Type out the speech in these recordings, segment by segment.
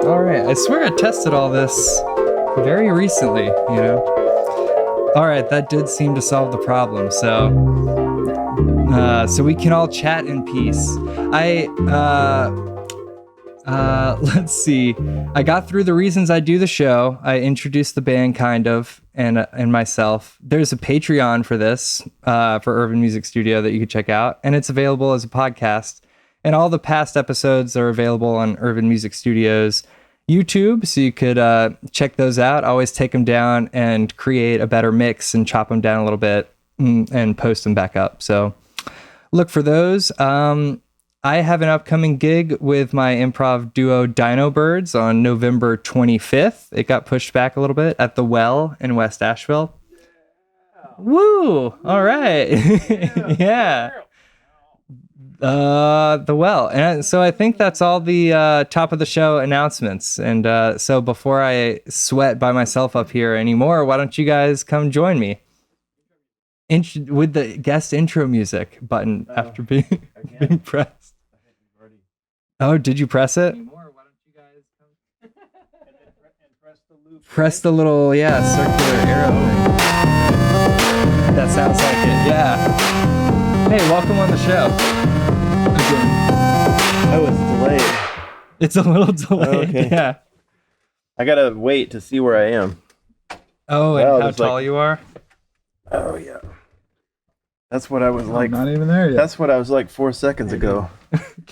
All right, I swear I tested all this very recently, you know. All right, that did seem to solve the problem. So we can all chat in peace. Let's see. I got through the reasons I do the show. I introduced the band kind of, and myself. There's a Patreon for this, for Irvin Music Studio that you could check out, and it's available as a podcast. And all the past episodes are available on Irvin Music Studio's YouTube, so you could check those out. I always take them down and create a better mix and chop them down a little bit and post them back up. So look for those. I have an upcoming gig with my improv duo Dino Birds on November 25th. It got pushed back a little bit at the Well in West Asheville. Yeah. Woo! All right. Yeah. The Well. And so I think that's all the top of the show announcements. And so before I sweat by myself up here anymore, why don't you guys come join me with the guest intro music button after being pressed. Oh, did you press it? Why don't you guys come and press the loop? Press the little, circular arrow thing. That sounds like it, yeah. Hey, welcome on the show. Again. Oh, it's delayed. It's a little delayed, okay. Yeah. I gotta wait to see where I am. Oh, and how tall you are? Oh, yeah. That's what I was like. Not even there yet. That's what I was like 4 seconds ago.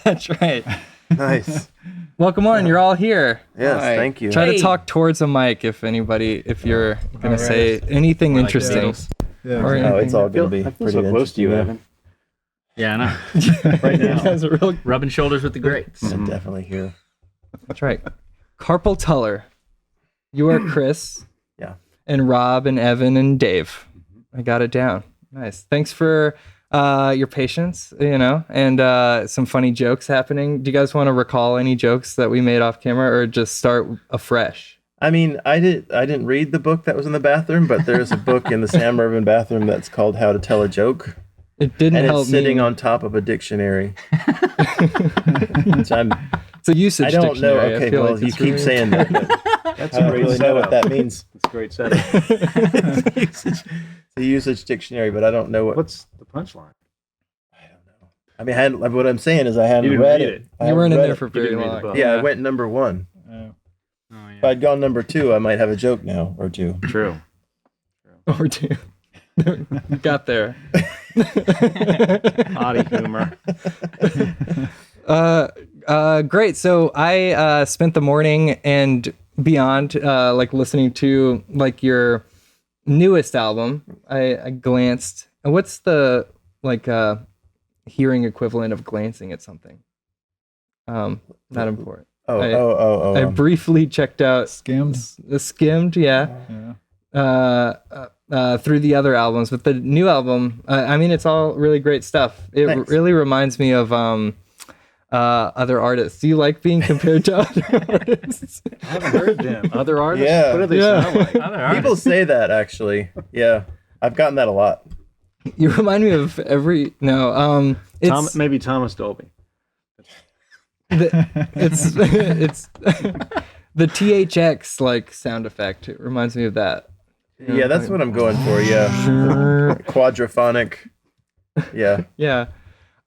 That's right. Nice. Welcome on. You're all here. Yes, thank you. Try to talk towards a mic if you're going to say anything interesting. Yeah, it's all going to be pretty so close to you, Evan. Yeah, I know. Right now. Rubbing shoulders with the greats. I'm definitely here. That's right. Carpal Tullar. You are Chris. Yeah. And Rob and Evan and Dave. I got it down. Nice. Thanks for your patience, and some funny jokes happening. Do you guys want to recall any jokes that we made off camera or just start afresh? I mean, I didn't read the book that was in the bathroom, but there's a book in the Sam Irvin bathroom that's called How to Tell a Joke. It didn't help me. It's sitting on top of a dictionary. Which it's a usage I don't dictionary. know. Okay, well, you keep saying that. That's I don't really know what that means. It's a great setup. It's a usage dictionary, but I don't know What's the punchline? I don't know. I mean, what I'm saying is I hadn't read it. You weren't in there for very long. Yeah, I went number 1. Oh, yeah. If I'd gone number 2, I might have a joke now or two. True. Or two. You got there. Potty humor. Great. So I spent the morning and beyond, listening to your newest album. I glanced. What's the hearing equivalent of glancing at something? Not important. I briefly checked out skimmed, yeah. Through the other albums, but the new album, it's all really great stuff. It really reminds me of other artists. Do you like being compared to other artists? I haven't heard them. Other artists? Yeah. What do they sound like? Other artists. People say that, actually. Yeah. I've gotten that a lot. You remind me of it's maybe Thomas Dolby. It's the THX sound effect. It reminds me of that. Yeah, that's what I'm going for. Yeah. Quadraphonic. Yeah. Yeah.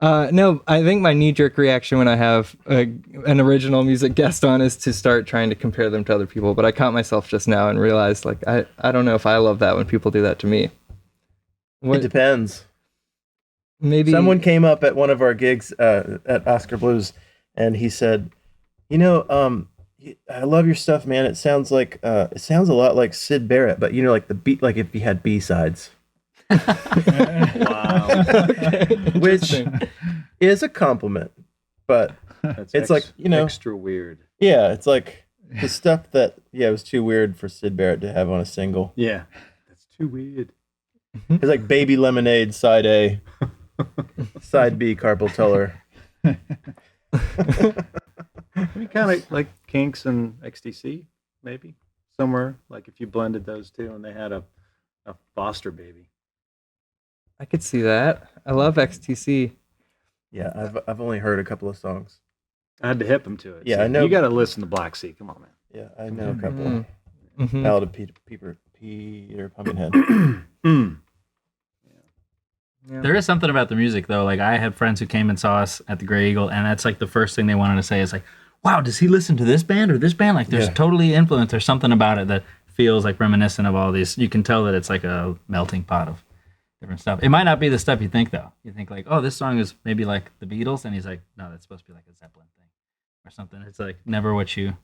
No, I think my knee-jerk reaction when I have an original music guest on is to start trying to compare them to other people. But I caught myself just now and realized, I don't know if I love that when people do that to me. It depends. Maybe someone came up at one of our gigs at Oscar Blues, and he said, I love your stuff, man. It sounds a lot like Syd Barrett, but like the beat, like if he had B-sides. Wow. Okay. Which is a compliment, but it's extra weird. Yeah, it's like the stuff that it was too weird for Syd Barrett to have on a single. Yeah, that's too weird. It's like Baby Lemonade, side A, side B, Carpal Tullar. Kind of like Kinks and XTC, maybe somewhere. Like if you blended those two and they had a foster baby. I could see that. I love XTC. Yeah, I've only heard a couple of songs. I had to hip him to it. Yeah, See, I know. You got to listen to Black Sea. Come on, man. Yeah, I know a couple. Mm-hmm. Ballad of Peter Pumpkinhead. Yeah. There is something about the music though. Like I had friends who came and saw us at the Grey Eagle, and that's like the first thing they wanted to say is like, "Wow, does he listen to this band or this band?" Like there's totally influence. There's something about it that feels like reminiscent of all these. You can tell that it's like a melting pot of different stuff. It might not be the stuff you think though. You think like, "Oh, this song is maybe like the Beatles," and he's like, "No, that's supposed to be like a Zeppelin thing or something." It's like never what you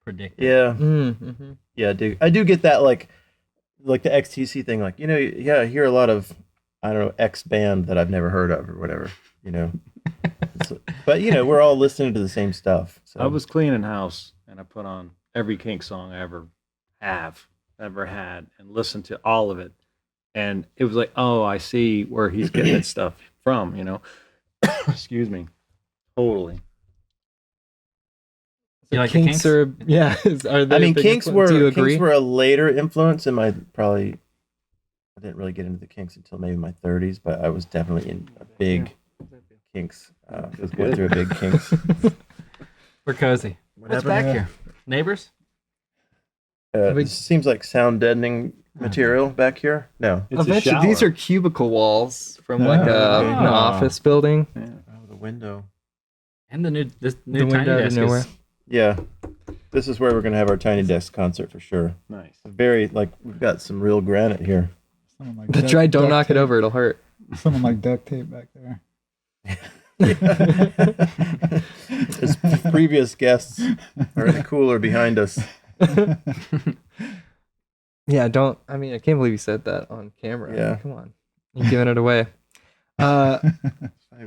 predicted. Yeah, Mm-hmm. yeah, I do get that like the XTC thing. Like I hear a lot of I don't know X band that I've never heard of or whatever. But we're all listening to the same stuff. So. I was cleaning house and I put on every Kink song I ever had, and listened to all of it. And it was like, oh, I see where he's getting that stuff from, Excuse me. Totally. You like the Kinks Kinks? are Are they? I mean, a big Kinks influence? Do you were agree? Kinks were a later influence in my probably. I didn't really get into the Kinks until maybe my 30s, but I was definitely in a big Kinks. Went through a big Kinks. We're cozy. What's back here? Neighbors? This seems like sound deadening material back here. No. It's a Eventually, these shower. are cubicle walls from like an Ah. office building. Oh, the window. And the new The tiny window to desk nowhere. is Yeah. This is where we're going to have our Tiny Desk concert for sure. Nice. We've got some real granite here. Something like That's right. Don't knock it over. It'll hurt. Something like duct tape back there. His previous guests are in the cooler behind us. Yeah, don't. I mean, I can't believe you said that on camera. Yeah. Come on. You're giving it away. We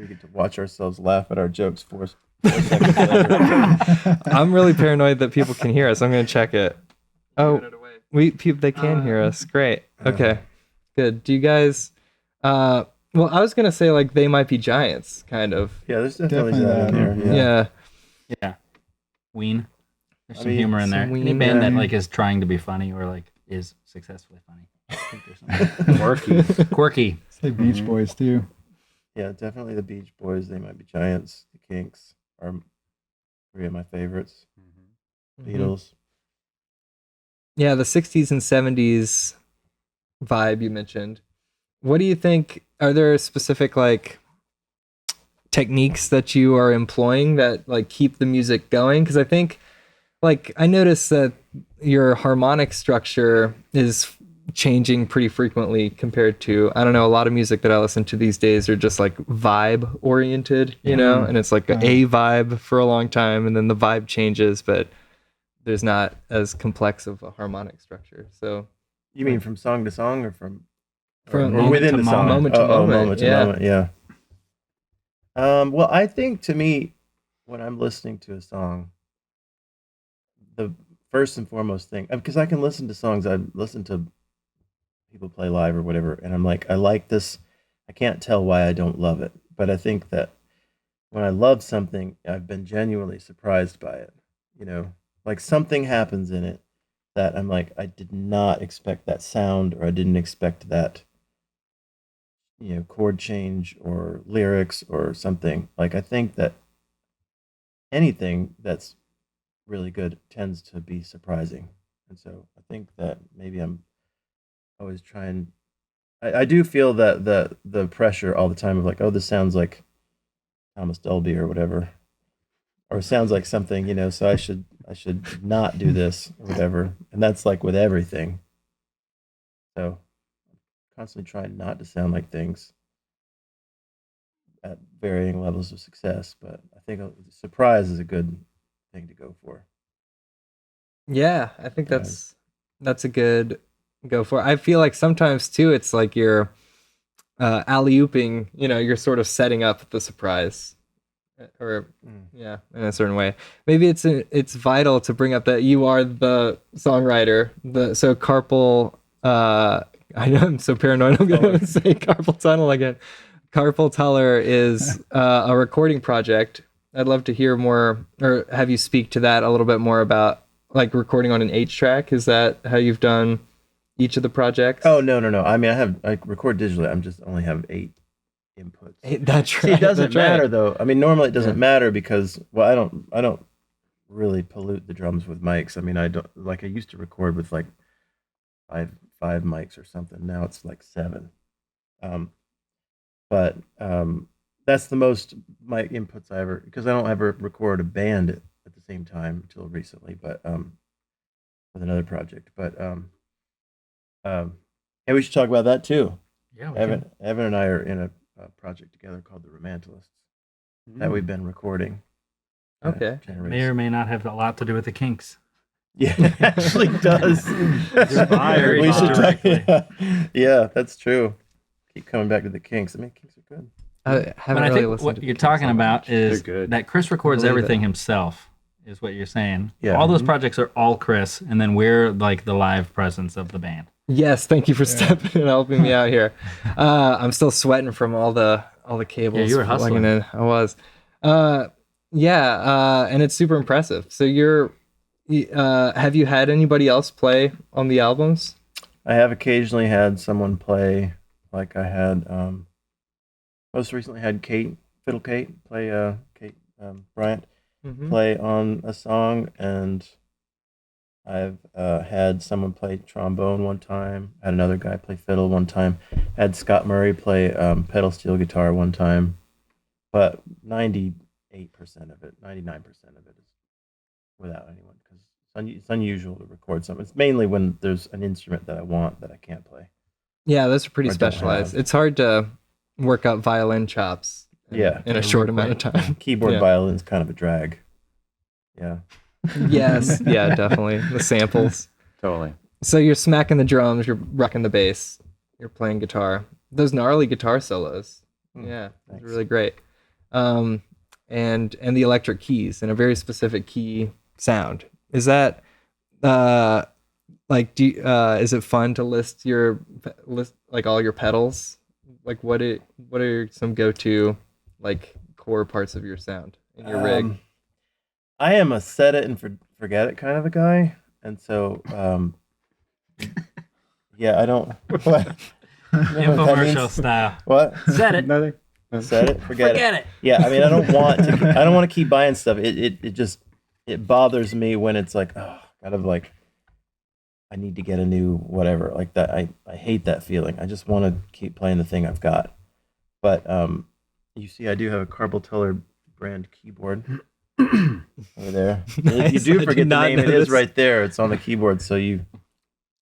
get to watch ourselves laugh at our jokes 4 seconds later. I'm really paranoid that people can hear us. I'm going to check it. Oh, they can hear us. Great. Okay, good. Do you guys, well, I was going to say like They Might Be Giants, kind of. Yeah, there's definitely Definitely that in that. there. Yeah. Yeah. Ween. There's I some mean, humor in there. some Any Ween, band that yeah. like is trying to be funny or like is successfully funny. I think there's something Quirky. quirky. Say Beach Boys too. Yeah, definitely the Beach Boys. They Might Be Giants. The Kinks are 3 of my favorites. Beatles. Yeah, the 60s and 70s vibe you mentioned. What do you think? Are there specific like techniques that you are employing that like keep the music going? Because I think like I noticed that your harmonic structure is changing pretty frequently compared to, I don't know, a lot of music that I listen to these days are just like vibe oriented, you know, and it's like a vibe for a long time and then the vibe changes, but there's not as complex of a harmonic structure. So You mean from song to song or from From or within the song? moment to moment, yeah. moment, yeah. Well, I think to me, when I'm listening to a song, the first and foremost thing, because I can listen to songs, I listen to people play live or whatever, and I'm like, I like this. I can't tell why I don't love it, but I think that when I love something, I've been genuinely surprised by it. Like something happens in it that I'm like, I did not expect that sound, or I didn't expect that, chord change or lyrics or something. Like, I think that anything that's really good tends to be surprising. And so I think that maybe I'm always trying. I do feel that the pressure all the time of like, oh, this sounds like Thomas Dolby or whatever, or sounds like something, so I should not do this or whatever. And that's like with everything. So constantly trying not to sound like things at varying levels of success, but I think surprise is a good thing to go for. yeah, I think that's a good go for. I feel like sometimes too, it's like you're alley-ooping, you're sort of setting up the surprise, or yeah, in a certain way. Maybe it's vital to bring up that you are the songwriter. So Carpal, I know I'm so paranoid. I'm gonna say Carpal Tunnel again. Carpal Tullar is a recording project. I'd love to hear more, or have you speak to that a little bit more about like recording on an 8-track. Is that how you've done each of the projects? Oh no. I mean, I record digitally. I'm just only have 8 inputs. That's right. See, it doesn't that's right. matter though. I mean, normally it doesn't Yeah. matter because I don't really pollute the drums with mics. I mean, I don't like I used to record with like five mics or something. Now it's like 7. But that's the most mic inputs I ever, because I don't ever record a band at the same time until recently, but with another project. But hey, we should talk about that too. Yeah, Evan and I are in a project together called the Romantalists that we've been recording. Okay. may or may not have a lot to do with the Kinks. Yeah, it actually does. Inspired We should talk, directly. yeah, that's true. Keep coming back to the Kinks. I mean, Kinks are good. I haven't But I really think listened what to you're the talking Kinks about is They're good. that Chris records believe everything it. himself, is what you're saying. Yeah. All those projects are all Chris, and then we're like the live presence of the band. Yes, thank you for stepping in and helping me out here. I'm still sweating from all the cables. Yeah, you were plugging hustling. in. I was. And it's super impressive. So have you had anybody else play on the albums? I have occasionally had someone play, like I had most recently had Fiddle Kate play Kate Bryant play on a song, and I've had someone play trombone one time, had another guy play fiddle one time, had Scott Murray play pedal steel guitar one time, but 98% of it, 99% of it is without anyone, because it's unusual to record something. It's mainly when there's an instrument that I want that I can't play. Yeah, those are pretty Or don't specialized. have. It's hard to work up violin chops in a short amount of time. Keyboard Yeah. violin's kind of a drag. Yeah. Yes, yeah, definitely. The samples. Totally. So you're smacking the drums, you're rocking the bass, you're playing guitar. Those gnarly guitar solos. Yeah, it's thanks. really great. And the electric keys in a very specific key sound. Is that is it fun to list like all your pedals? Like what are some go-to like core parts of your sound in your rig? I am a set it and forget it kind of a guy, and so yeah, I don't. What? You know what that Infomercial means? style. What? Set it. Nothing. Set it, forget Forget it. Yeah, I mean, I don't want to keep buying stuff. It just bothers me when it's like, oh, kind of like I need to get a new whatever like that. I hate that feeling. I just want to keep playing the thing I've got. But you see, I do have a Carpal Tullar brand keyboard over there. Nice. You I do did forget the not name. It notice. is right there. It's on the keyboard, so you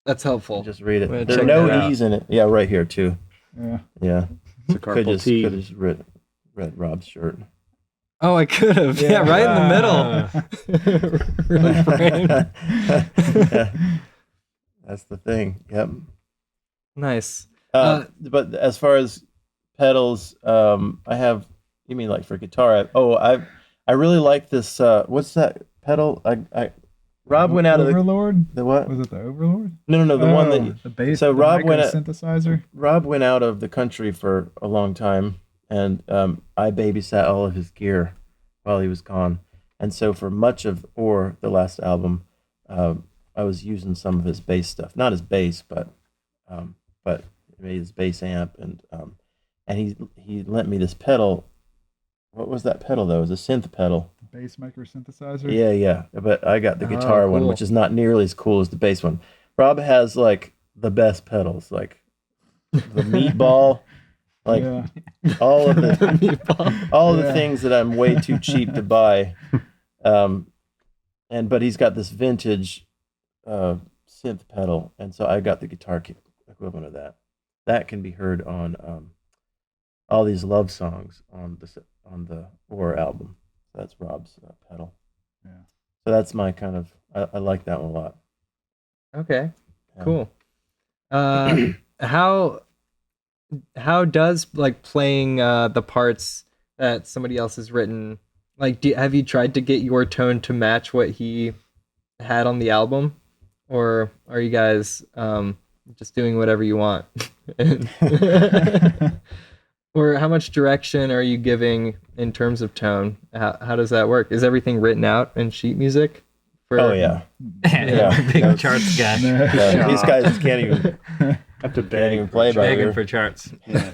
That's helpful. just read I'm gonna it. There are check no that out. E's in it. Yeah, right here too. Yeah. Yeah. It's a Could carpal T. just read Rob's shirt. Oh, I could have. Yeah, right in the middle. Really framed. Yeah. That's the thing. Yep. Nice. But as far as pedals, I have. You mean like for guitar? I really like this. What's that pedal? Rob went out of Overlord? the what? Was it the Overlord? No, the one that. Oh, the bass. so the Rob went micro synthesizer. Rob went out of the country for a long time, and I babysat all of his gear while he was gone. And so for much of the last album, I was using some of his bass stuff. Not his bass, but his bass amp, and he lent me this pedal. What was that pedal though? It was a synth pedal. Bass micro synthesizer. Yeah. But I got the guitar one, cool. which is not nearly as cool as the bass one. Rob has like the best pedals, like the meatball, like Yeah. all of the things that I'm way too cheap to buy. But he's got this vintage synth pedal, and so I got the guitar equivalent of that. That can be heard on all these love songs on the Or album. That's Rob's pedal. Yeah. So that's my kind of. I like that one a lot. Okay. Yeah. Cool. How does like playing the parts that somebody else has written, like have you tried to get your tone to match what he had on the album, or are you guys just doing whatever you want? Or how much direction are you giving in terms of tone? How does that work? Is everything written out in sheet music For, Oh yeah. Yeah, big Yeah. charts guy. Yeah, these guys just can't even Have to can't even play by Begging ear. for charts. Yeah.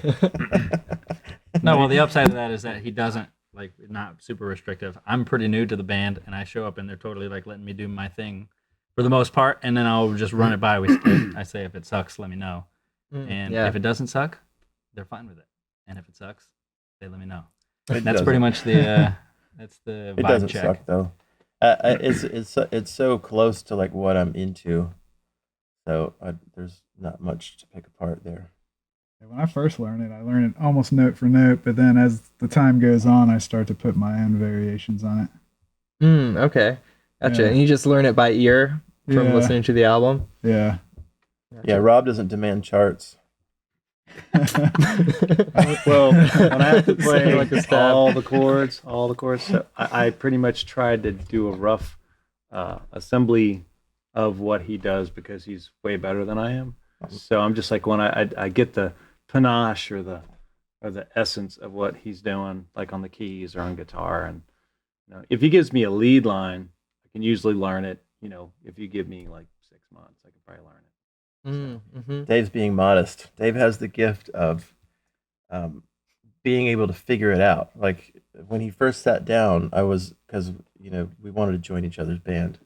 No, well, the upside of that is that he doesn't like not super restrictive. I'm pretty new to the band, and I show up and they're totally like letting me do my thing for the most part, and then I'll just run it by. I say if it sucks, let me know, and yeah. if it doesn't suck, they're fine with it, and if it sucks, they let me know. It That's pretty doesn't. much the that's the It vibe doesn't check. suck though. It's so close to like what I'm into, so there's not much to pick apart there. When I first learned it, I learned it almost note for note, but then as the time goes on, I start to put my own variations on it. Okay. Gotcha. Yeah. And you just learn it by ear from Yeah. listening to the album? Yeah. Yeah, Rob doesn't demand charts. Well, when I have to play Like a stab. all the chords, so I pretty much tried to do a rough assembly of what he does because he's way better than I am. So I'm just like when I get the panache or the essence of what he's doing, like on the keys or on guitar, and if he gives me a lead line, I can usually learn it. If you give me like 6 months, I can probably learn it. Mm-hmm. Dave's being modest. Dave has the gift of being able to figure it out. Like when he first sat down, because we wanted to join each other's band,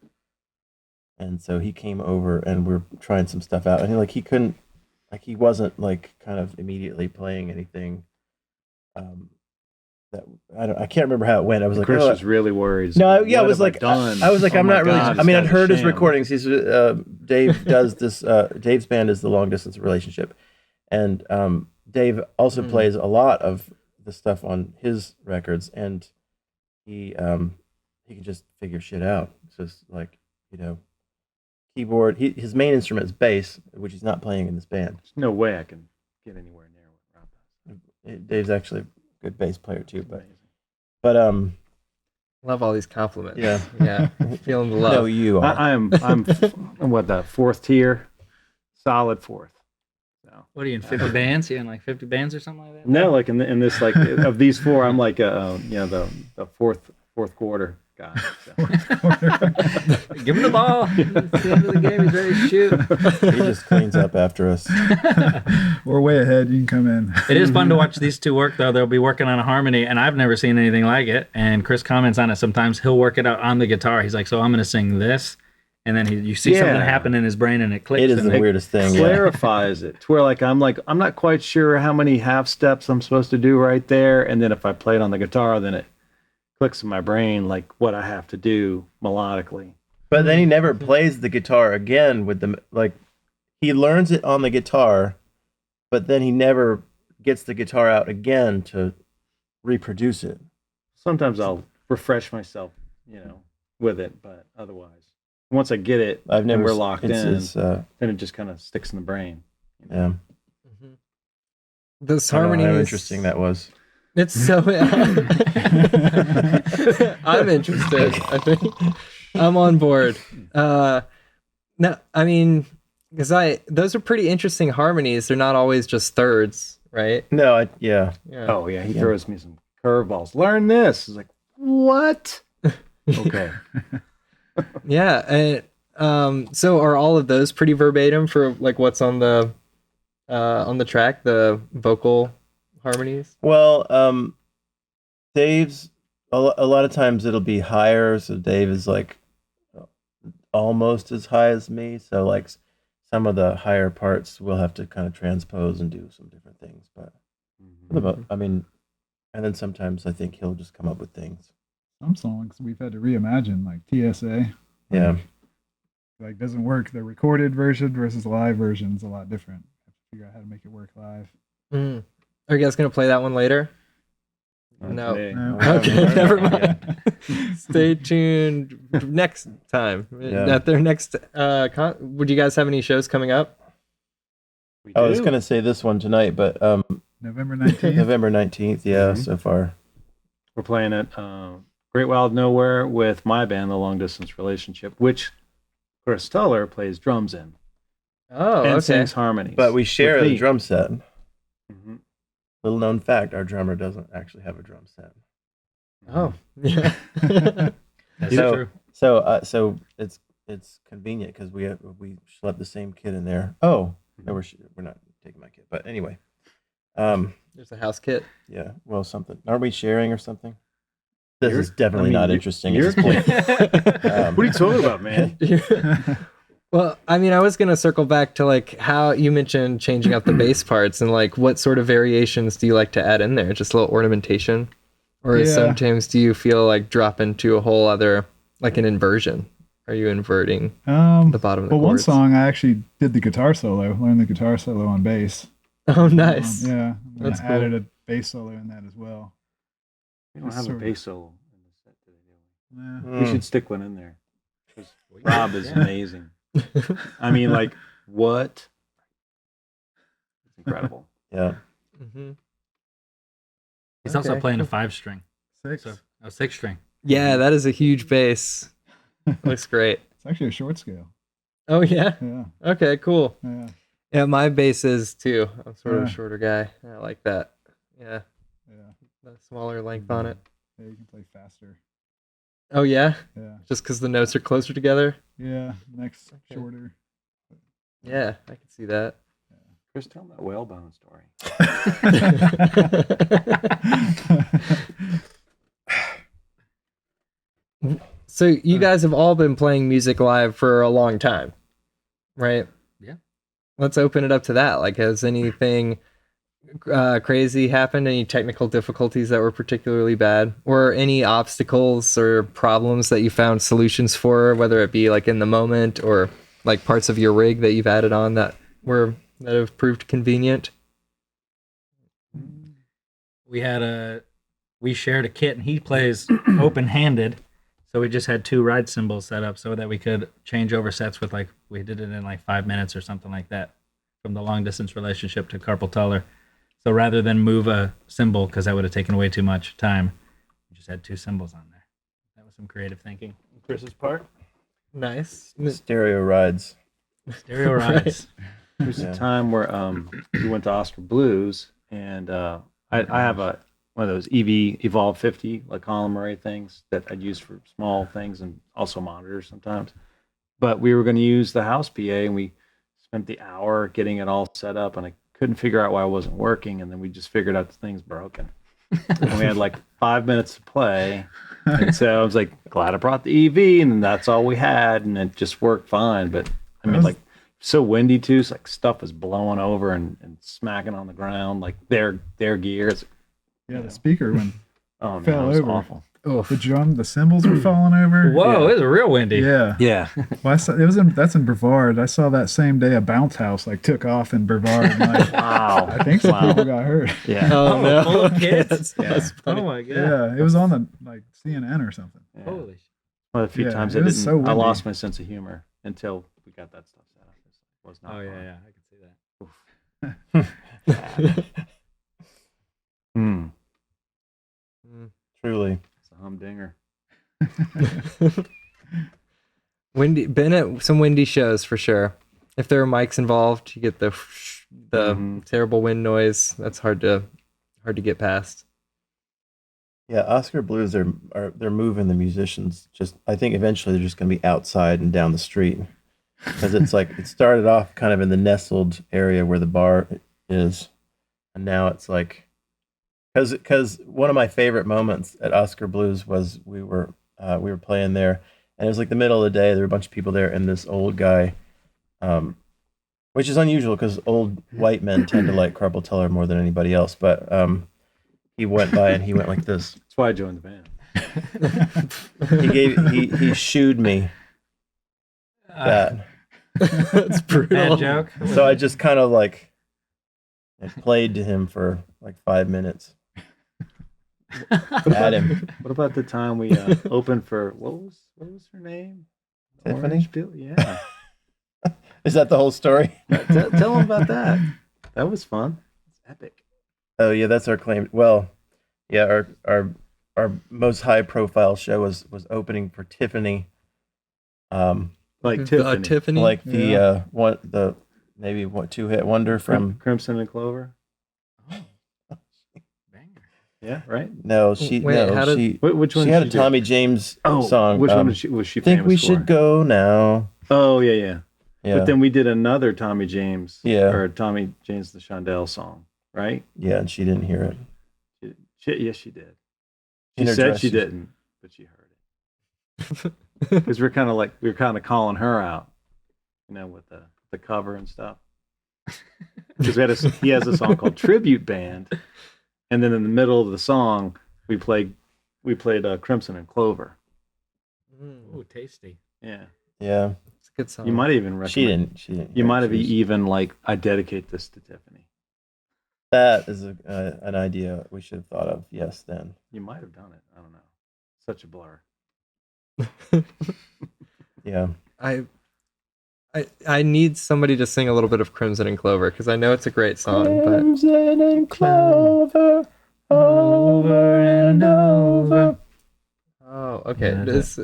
and so he came over and we're trying some stuff out, and he couldn't, he wasn't like kind of immediately playing anything. That I can't remember how it went. I was like, Chris oh, was really worried. no, What I was have like, done? I was like, Oh I'm my not really. God, I mean, this I'd guy's heard a his sham. recordings. He's Dave does this. Dave's band is the long distance relationship, and Dave also plays a lot of the stuff on his records, and he can just figure shit out. It's just like keyboard. His main instrument is bass, which he's not playing in this band. There's no way I can get anywhere near what Rob does. Dave's actually a good bass player too, Amazing. but Love all these compliments. Yeah. Yeah. Feeling the love. no, you are. I'm what, the fourth tier, solid fourth. So What are you in 50 bands? You in like 50 bands or something like that? no, like in this like of these four, I'm like the fourth quarter guy. So. Give him the ball. It's the end of the game. He's ready to shoot. He just cleans up after us. We're way ahead. You can come in. It is fun to watch these two work, though. They'll be working on a harmony, and I've never seen anything like it. And Chris comments on it sometimes. He'll work it out on the guitar. He's like, so I'm going to sing this. And then you see something happen in his brain, and it clicks. It is and the weirdest thing. Yeah. Clarifies it to where I'm not quite sure how many half steps I'm supposed to do right there, and then if I play it on the guitar, then it clicks in my brain like what I have to do melodically. But then he never plays the guitar again with the he learns it on the guitar, but then he never gets the guitar out again to reproduce it. Sometimes I'll refresh myself, with it, but otherwise, once I get it, I've never. and we're locked in, It's, then it just kind of sticks in the brain. yeah. Those I don't know harmonies. how interesting that was. It's so. I'm interested. I think I'm on board. No, I mean, because those are pretty interesting harmonies. They're not always just thirds, right? No, yeah. Yeah. Oh yeah, he throws me some curveballs. Learn this. It's like, what? Okay. Yeah, and so are all of those pretty verbatim for like what's on the track, the vocal harmonies? Well, Dave's a lot of times it'll be higher, so Dave is like almost as high as me. So like some of the higher parts we'll have to kind of transpose and do some different things. But for the I mean, and then sometimes I think he'll just come up with things. Some songs we've had to reimagine, like TSA. Yeah. Like doesn't work. The recorded version versus live version is a lot different. Have to figure out how to make it work live. Mm. Are you guys gonna play that one later? Not No. today. No. Okay, Yeah. never mind. Stay tuned next time. Yeah. At their next would you guys have any shows coming up? We I was do. gonna say this one tonight, but November 19th. November 19th, yeah, Mhm. so far. We're playing at Great Wild Nowhere with my band, The Long Distance Relationship, which Chris Tullar plays drums in Oh, and okay. sings harmonies. But we share with the me. drum set. Mhm. Little known fact, our drummer doesn't actually have a drum set. Oh, yeah. That's So- true. So it's convenient because we schlep the same kid in there. Oh no, we're not taking my kid, but anyway. There's a house kit. Yeah. Well, something. Are we sharing or something? This is I definitely mean, not you're- interesting you're- at this point. What are you talking about, man? Well, I mean, I was gonna circle back to like how you mentioned changing up the bass parts and like what sort of variations do you like to add in there? Just a little ornamentation, or Yeah. sometimes do you feel like drop into a whole other like an inversion? Are you inverting the bottom of the Well, one chords? song I actually did the guitar solo, learned the guitar solo on bass. Oh, nice. Yeah, and That's I cool. added a bass solo in that as well. We don't have a Sort of. bass solo in the set today, do Yeah. we? We should stick one in there. 'Cause Rob is amazing. I mean, like, what? It's incredible. Yeah. Hmm. He's also Okay, playing a cool. 5-string, 6. so a 6-string. Yeah, that is a huge bass. Looks great. It's actually a short scale. Oh yeah. Yeah, Okay, cool. yeah. Yeah, my bass is too. I'm sort of a Yeah. shorter guy. I like that. Yeah, Yeah, the smaller length on it. yeah, you can play faster. Oh yeah, Yeah, just because the notes are closer together. yeah. Next, Okay. shorter. Yeah, I can see that. Chris, tell him that whalebone story. So you guys have all been playing music live for a long time, right? Yeah. Let's open it up to that. Like, has anything crazy happened? Any technical difficulties that were particularly bad, or any obstacles or problems that you found solutions for, whether it be like in the moment or like parts of your rig that you've added on that have proved convenient? We shared a kit, and he plays open-handed, so we just had 2 ride cymbals set up so that we could change over sets with, like, we did it in like 5 minutes or something like that, from the long distance relationship to Carpal Tullar. So rather than move a cymbal, because that would have taken way too much time, we just had 2 cymbals on there. That was some creative thinking on Chris's part. Nice. Stereo rides. Stereo rides. There's Yeah. a time where we went to Oscar Blues, and I have one of those Evolve 50 like column array things that I'd use for small things and also monitors sometimes. But we were going to use the house PA, and we spent the hour getting it all set up, and I couldn't figure out why it wasn't working, and then we just figured out the thing's broken. And we had like 5 minutes to play, and so I was like, glad I brought the EV, and that's all we had, and it just worked fine. But I mean, like, so windy too, so like stuff was blowing over and smacking on the ground, like their gears. Yeah, the speaker when Oh man, Fell it was over. awful. the cymbals were falling over. Whoa, it was real windy. Yeah. Yeah, Well, that's in Brevard. I saw that same day a bounce house like took off in Brevard. And, like, wow. I think some people got hurt. Yeah. Oh, no. full of kids? That's funny. Oh my god. Yeah, it was on the like CNN or something. Yeah. Holy shit. One of the few Yeah, times it I was didn't. so I windy. lost my sense of humor until we got that stuff set up. It was not. Oh yeah, fun. yeah, I can see that. Hmm. Truly. It's a humdinger. Windy. Been at some windy shows for sure. If there are mics involved, you get the Mhm. terrible wind noise. That's hard to get past. Yeah, Oscar Blues they're moving the musicians. Just I think eventually they're just going to be outside and down the street because it's like it started off kind of in the nestled area where the bar is, and now it's like because one of my favorite moments at Oscar Blues was we were playing there, and it was like the middle of the day. There were a bunch of people there, and this old guy, which is unusual because old white men tend to like Carpal Tullar more than anybody else, but he went by and he went like this. That's why I joined the band. He shooed me that. That's brutal. Bad joke. So I just kind of like I played to him for like 5 minutes. At him. What about the time we opened for what was her name? Tiffany? Orange Peel? Yeah. Is that the whole story? Tell them about that. That was fun. It's epic. Oh yeah, that's our claim. Well, yeah, our most high profile show was opening for Tiffany. Like Tiffany. Tiffany. Like the Yeah. two hit wonder from Crimson and Clover. Banger. Yeah, right. No, Wait, how did- Which one she did had she a do? Tommy James song. Which one was she Think famous we for? should go now. Oh, yeah. Yeah. But then we did another Tommy James, Yeah. or Tommy James the Shondell song, right? Yeah, and she didn't hear it. Yes, she did. In She her said dress, she she- didn't, but she heard it. Because we're kind of calling her out, with the cover and stuff. Because he has a song called Tribute Band, and then in the middle of the song we played Crimson and Clover. Ooh, tasty. Yeah, Yeah. It's a good song. you might even recommend. She didn't. You hear might it. have She was- even I dedicate this to Tiffany. That is an idea we should have thought of. Yes, then. You might have done it. I don't know. Such a blur. Yeah. I need somebody to sing a little bit of Crimson and Clover because I know it's a great song, but Crimson and Clover, Over and over. oh, okay. Yeah, This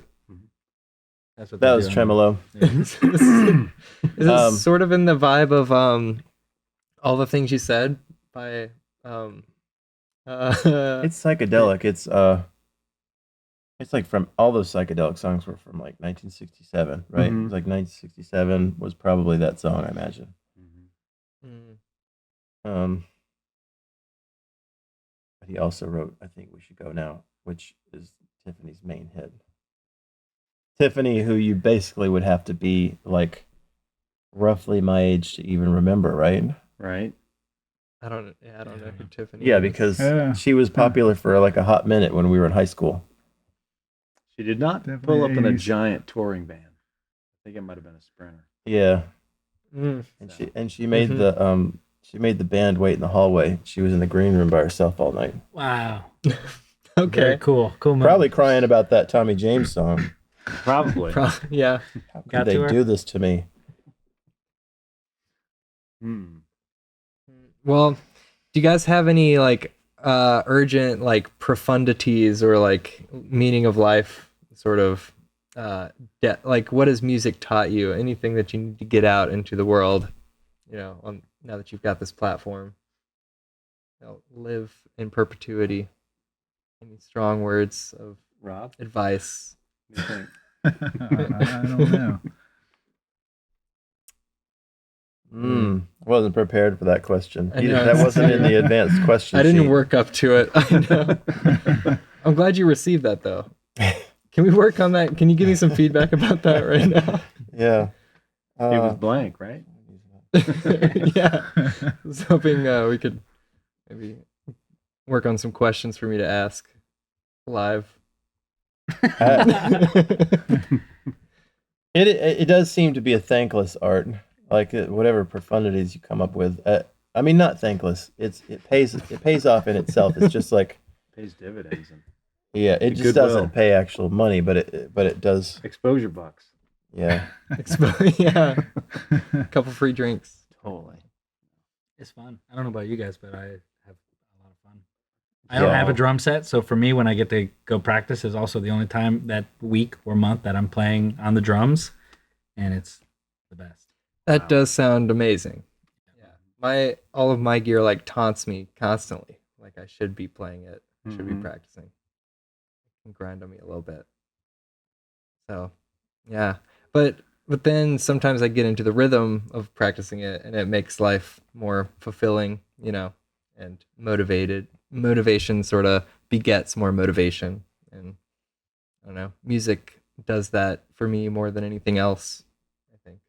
That's what that they're was doing. tremolo. is this Um, sort of in the vibe of all the things you said by It's psychedelic. It's like from all those psychedelic songs were from like 1967, right? Mhm. It was like 1967 was probably that song, I imagine. Mm. But he also wrote "I Think We Should Go Now," which is Tiffany's main hit. Tiffany, who you basically would have to be like roughly my age to even remember, right? Right? I don't know who Tiffany Yeah, is. because Yeah. she was popular for like a hot minute when we were in high school. She did not Definitely pull up in a 80s. giant touring band. I think it might have been a sprinter. Yeah, Mm. and she made the band wait in the hallway. She was in the green room by herself all night, Wow. Okay. Very cool. Cool. probably crying about that Tommy James song. Probably. Yeah. How could Got they to her? do this to me? Hmm. Well, do you guys have any like urgent like profundities or like meaning of life sort of like what has music taught you? Anything that you need to get out into the world, now that you've got this platform. Live in perpetuity. Any strong words of Rob, advice? what do you think? I don't know. I wasn't prepared for that question. I know. That wasn't in the advanced question I didn't sheet. work up to it. I know. I'm glad you received that though. Can we work on that? Can you give me some feedback about that right now? Yeah. It was blank, right? Yeah. I was hoping we could maybe work on some questions for me to ask live. It does seem to be a thankless art, like whatever profundities you come up with. I mean, not thankless. It pays off in itself. It's just like Pays dividends and yeah, it just Goodwill. doesn't pay actual money, but it does. exposure bucks. Yeah, Yeah. A couple free drinks. Totally. It's fun. I don't know about you guys, but I have a lot of fun. I don't Yeah. have a drum set, so for me, when I get to go practice, is also the only time that week or month that I'm playing on the drums, and it's the best. That Wow. does sound amazing. Yeah. All of my gear like taunts me constantly. Like I should be playing it. I should be Mhm. practicing. It can grind on me a little bit. So yeah. But then sometimes I get into the rhythm of practicing it and it makes life more fulfilling, and motivated. Motivation sort of begets more motivation. And I don't know, music does that for me more than anything else, I think.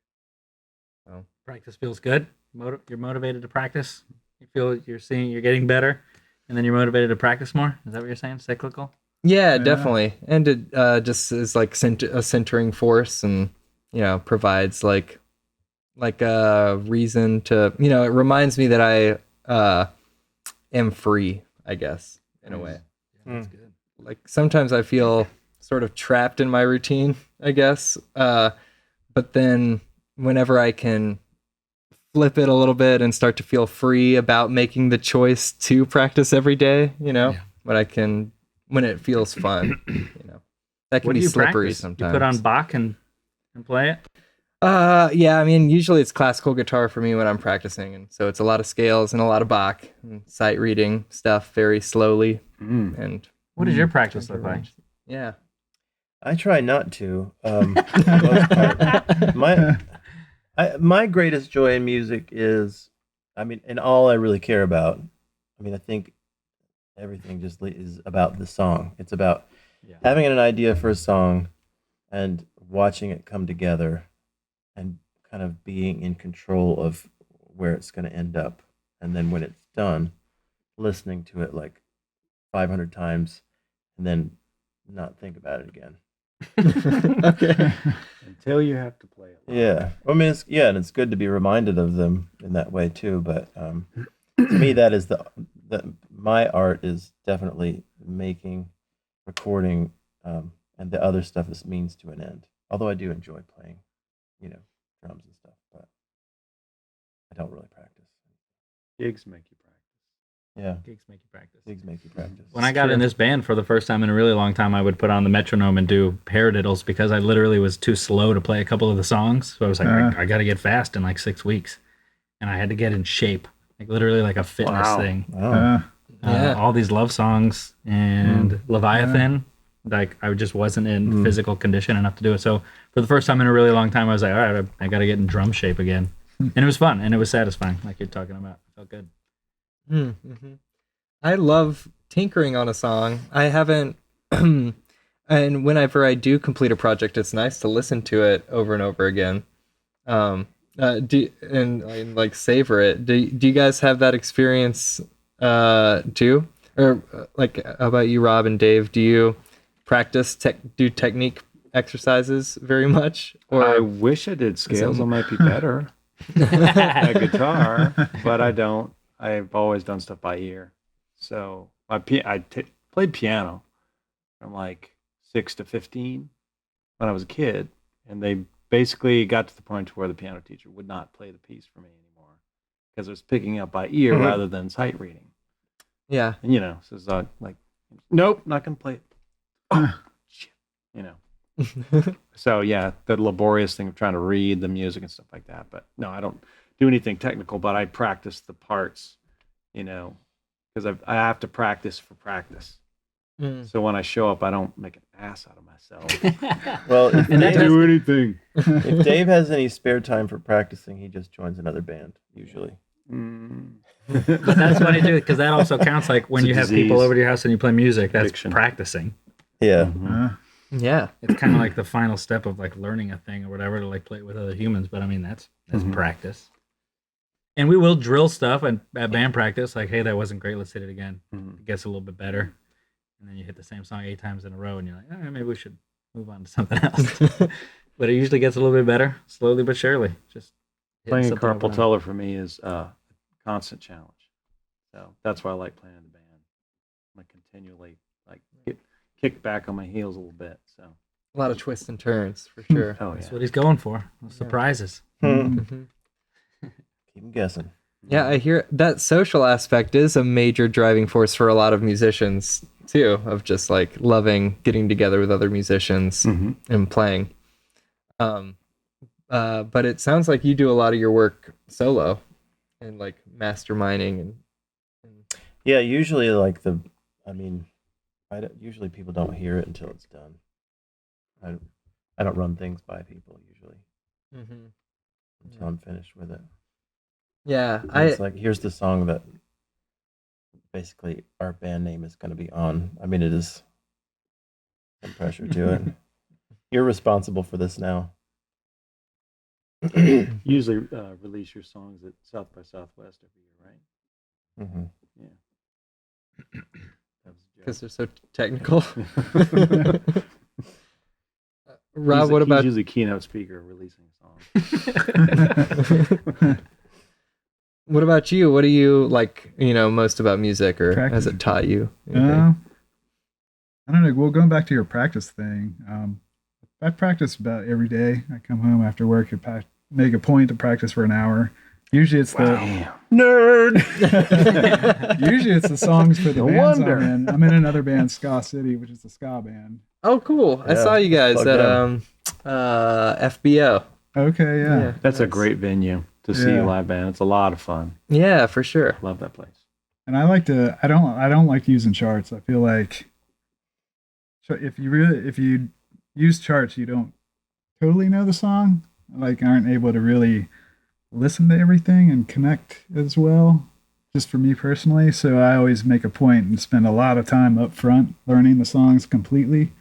So Practice feels good. You're motivated to practice. You feel you're getting better, and then you're motivated to practice more. Is that what you're saying? Cyclical. yeah, definitely. And it just is like a centering force and, provides like a reason to, it reminds me that I am free, I guess, in a way. That's good. Like sometimes I feel sort of trapped in my routine, I guess. But then whenever I can flip it a little bit and start to feel free about making the choice to practice every day, when it feels fun, that can What be do you slippery practice? sometimes. You put on Bach and play it. Yeah, I mean, usually it's classical guitar for me when I'm practicing, and so it's a lot of scales and a lot of Bach and sight reading stuff very slowly. And What does your practice look like? yeah, I try not to. For the most part. My greatest joy in music is, I mean, and all I really care about. I mean, I think everything just is about the song. It's about having an idea for a song and watching it come together and kind of being in control of where it's going to end up. And then when it's done, listening to it like 500 times and then not think about it again. okay. Until you have to play it. Yeah. I mean, and it's good to be reminded of them in that way too. But to me, that is my art is definitely making, recording, and the other stuff is means to an end. Although I do enjoy playing, drums and stuff, but I don't really practice. Gigs make you practice. Yeah. Gigs make you practice. Gigs make you practice. When I got in this band for the first time in a really long time, I would put on the metronome and do paradiddles because I literally was too slow to play a couple of the songs. So I was like, I got to get fast in like 6 weeks. And I had to get in shape, like literally like a fitness thing. Wow. All these love songs and Leviathan, like I just wasn't in physical condition enough to do it. So for the first time in a really long time, I was like, all right, I got to get in drum shape again. And it was fun and it was satisfying, like you're talking about. It felt good. Mm-hmm. I love tinkering on a song. I haven't, and whenever I do complete a project, it's nice to listen to it over and over again, and like savor it. Do you guys have that experience too? Or like, how about you, Rob and Dave? Do you practice do technique exercises very much? Or I wish I did scales. I might be better at guitar, but I don't. I've always done stuff by ear. So I played piano from like 6 to 15 when I was a kid, and they basically got to the point where the piano teacher would not play the piece for me anymore because it was picking up by ear rather than sight reading. Yeah, and so it's like, nope, not gonna play it. Oh, shit, So yeah, the laborious thing of trying to read the music and stuff like that. But no, I don't do anything technical, but I practice the parts, because I have to practice for practice. So when I show up, I don't make an ass out of myself. Well, if I Dave, do anything. if Dave has any spare time for practicing, he just joins another band, usually. But that's funny too, because that also counts like when It's a you have disease. people over to your house and you play music, that's Addiction. practicing. Yeah. yeah. It's kind of like the final step of like learning a thing or whatever to like play it with other humans. But I mean, that's practice. And we will drill stuff at band practice, like, hey, that wasn't great, let's hit it again. It gets a little bit better. And then you hit the same song 8 times in a row and you're like, all right, maybe we should move on to something else. But it usually gets a little bit better, slowly but surely. Just hitting Playing something Carpal over and Tullar for me is a constant challenge. So that's why I like playing in the band. I'm gonna continually get kicked back on my heels a little bit. So A lot of twists and turns for sure. oh That's yeah. what he's going for. Surprises. Mm-hmm. Keep him guessing. Yeah, I hear that social aspect is a major driving force for a lot of musicians too, of just like loving getting together with other musicians and playing. But it sounds like you do a lot of your work solo and like masterminding and Yeah, usually usually people don't hear it until it's done. I don't run things by people usually until I'm finished with it. yeah, It's like, here's the song that basically our band name is going to be on. I mean, it is some pressure to it. You're responsible for this now. Usually release your songs at South by Southwest every year, right? Mm-hmm. Yeah. That was a because joke. they're so technical. Rob, what about He's usually keynote speaker releasing songs. what about you? What do you like? Most about music, or has it taught you? I don't know. Well, going back to your practice thing, I practice about every day. I come home after work and make a point to practice for an hour. Usually it's the Nerd. usually it's the songs for the No bands wonder. I'm in. I'm in another band, Ska City, which is a ska band. Oh, cool! I Yeah, saw you guys plug at them. FBO. Okay, yeah. That's a great venue to see a live band. It's a lot of fun. Yeah, for sure. Love that place. And I don't like using charts. I feel like if you use charts, you don't totally know the song. Like, aren't able to really listen to everything and connect as well. Just for me personally, so I always make a point and spend a lot of time up front learning the songs completely,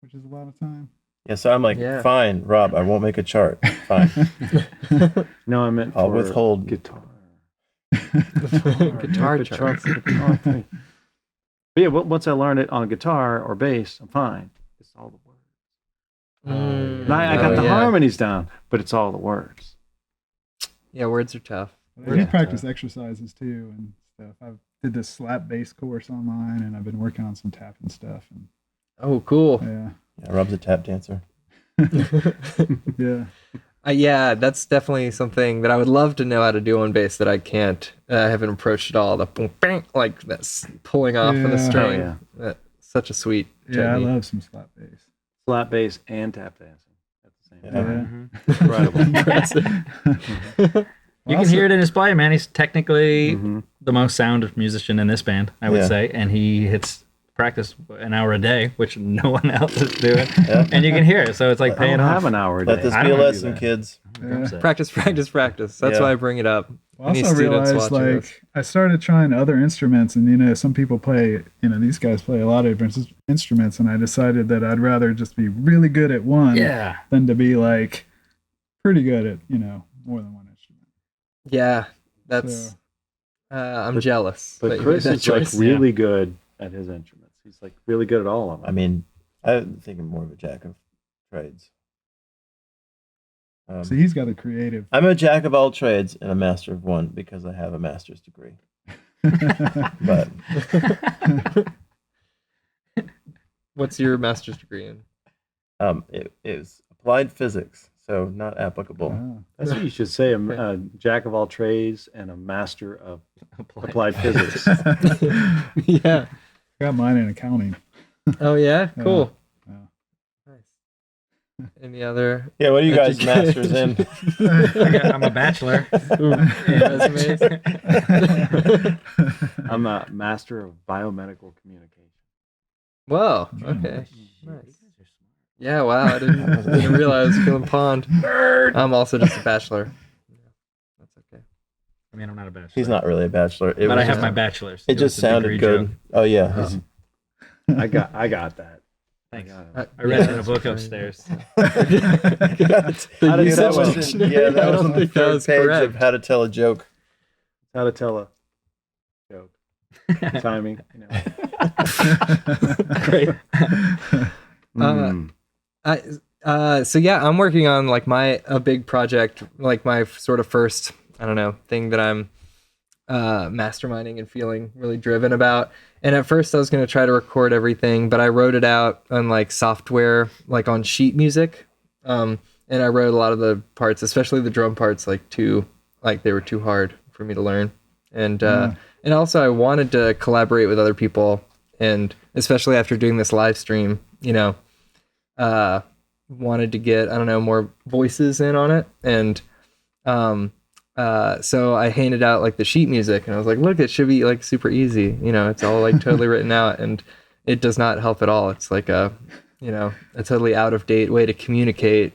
which is a lot of time. Yeah, so I'm like, fine, Rob, I won't make a chart. Fine. No, I meant I'll withhold guitar. Guitar charts. But yeah, once I learn it on guitar or bass, I'm fine. It's all the words. And I got the harmonies down, but it's all the words. Yeah, words are tough. I do practice exercises too and stuff. I did this slap bass course online, and I've been working on some tapping stuff. And Oh, cool. yeah, Rob's a tap dancer. yeah. Yeah, that's definitely something that I would love to know how to do on bass that I can't. I haven't approached at all. The boom, bang, like that's pulling off of the Yeah. string. Oh, yeah. That's such a sweet Yeah, I technique. love some slap bass. Slap bass and tap dancing at the same time. Yeah. Incredible. You can hear it in his play, man. He's technically Mhm. the most sound musician in this band, I would Yeah. say, and he hits practice an hour a day, which no one else is doing, Yeah. and you can hear it. So it's like I paying don't off. have an hour a Let day. this I be a don't do lesson, that. kids. Yeah. Practice, practice, practice. That's Yeah. why I bring it up. I Any also students realized, watching like, this? I started trying other instruments, and some people play, these guys play a lot of different instruments, and I decided that I'd rather just be really good at one Yeah. than to be like pretty good at more than one instrument. Yeah, that's. So, I'm jealous. that But you Chris made that is like choice. really good at his instruments. He's like really good at all of them. I mean, I'm thinking more of a jack of trades. so he's got a creative. I'm a jack of all trades and a master of one because I have a master's degree. But What's your master's degree in? it is applied physics, so not applicable. Wow. That's what you should say, a jack of all trades and a master of applied physics. Yeah. Got mine in accounting. Oh yeah. Cool. Yeah. Nice. Any other? Yeah, what are you guys Education. masters in? I'm a bachelor. Resumes? I'm a master of biomedical communication. Whoa. Okay. Nice. Yeah. Wow. I didn't realize I was feeling pond. I'm also just a bachelor. Yeah, that's okay. I mean, I'm not a bachelor. He's not really a bachelor. It But was I have just- my bachelor's. It just was a sounded degree good. joke. Oh yeah. I got that. Thanks. got it. I read it in a that's book funny. upstairs. The How to usage that was dictionary. yeah, that I was don't on the think that third was page correct. of how to tell a joke. How to tell a joke. Timing. Great. Mm. So yeah, I'm working on like a big project, like my sort of first, I don't know, thing that I'm masterminding and feeling really driven about. And at first I was going to try to record everything, but I wrote it out on like software, like on sheet music. And I wrote a lot of the parts, especially the drum parts, they were too hard for me to learn. And also I wanted to collaborate with other people, and especially after doing this live stream, wanted to get, I don't know, more voices in on it. And so I handed out like the sheet music, and I was like, look, it should be like super easy. It's all like totally written out, and it does not help at all. It's like a totally out of date way to communicate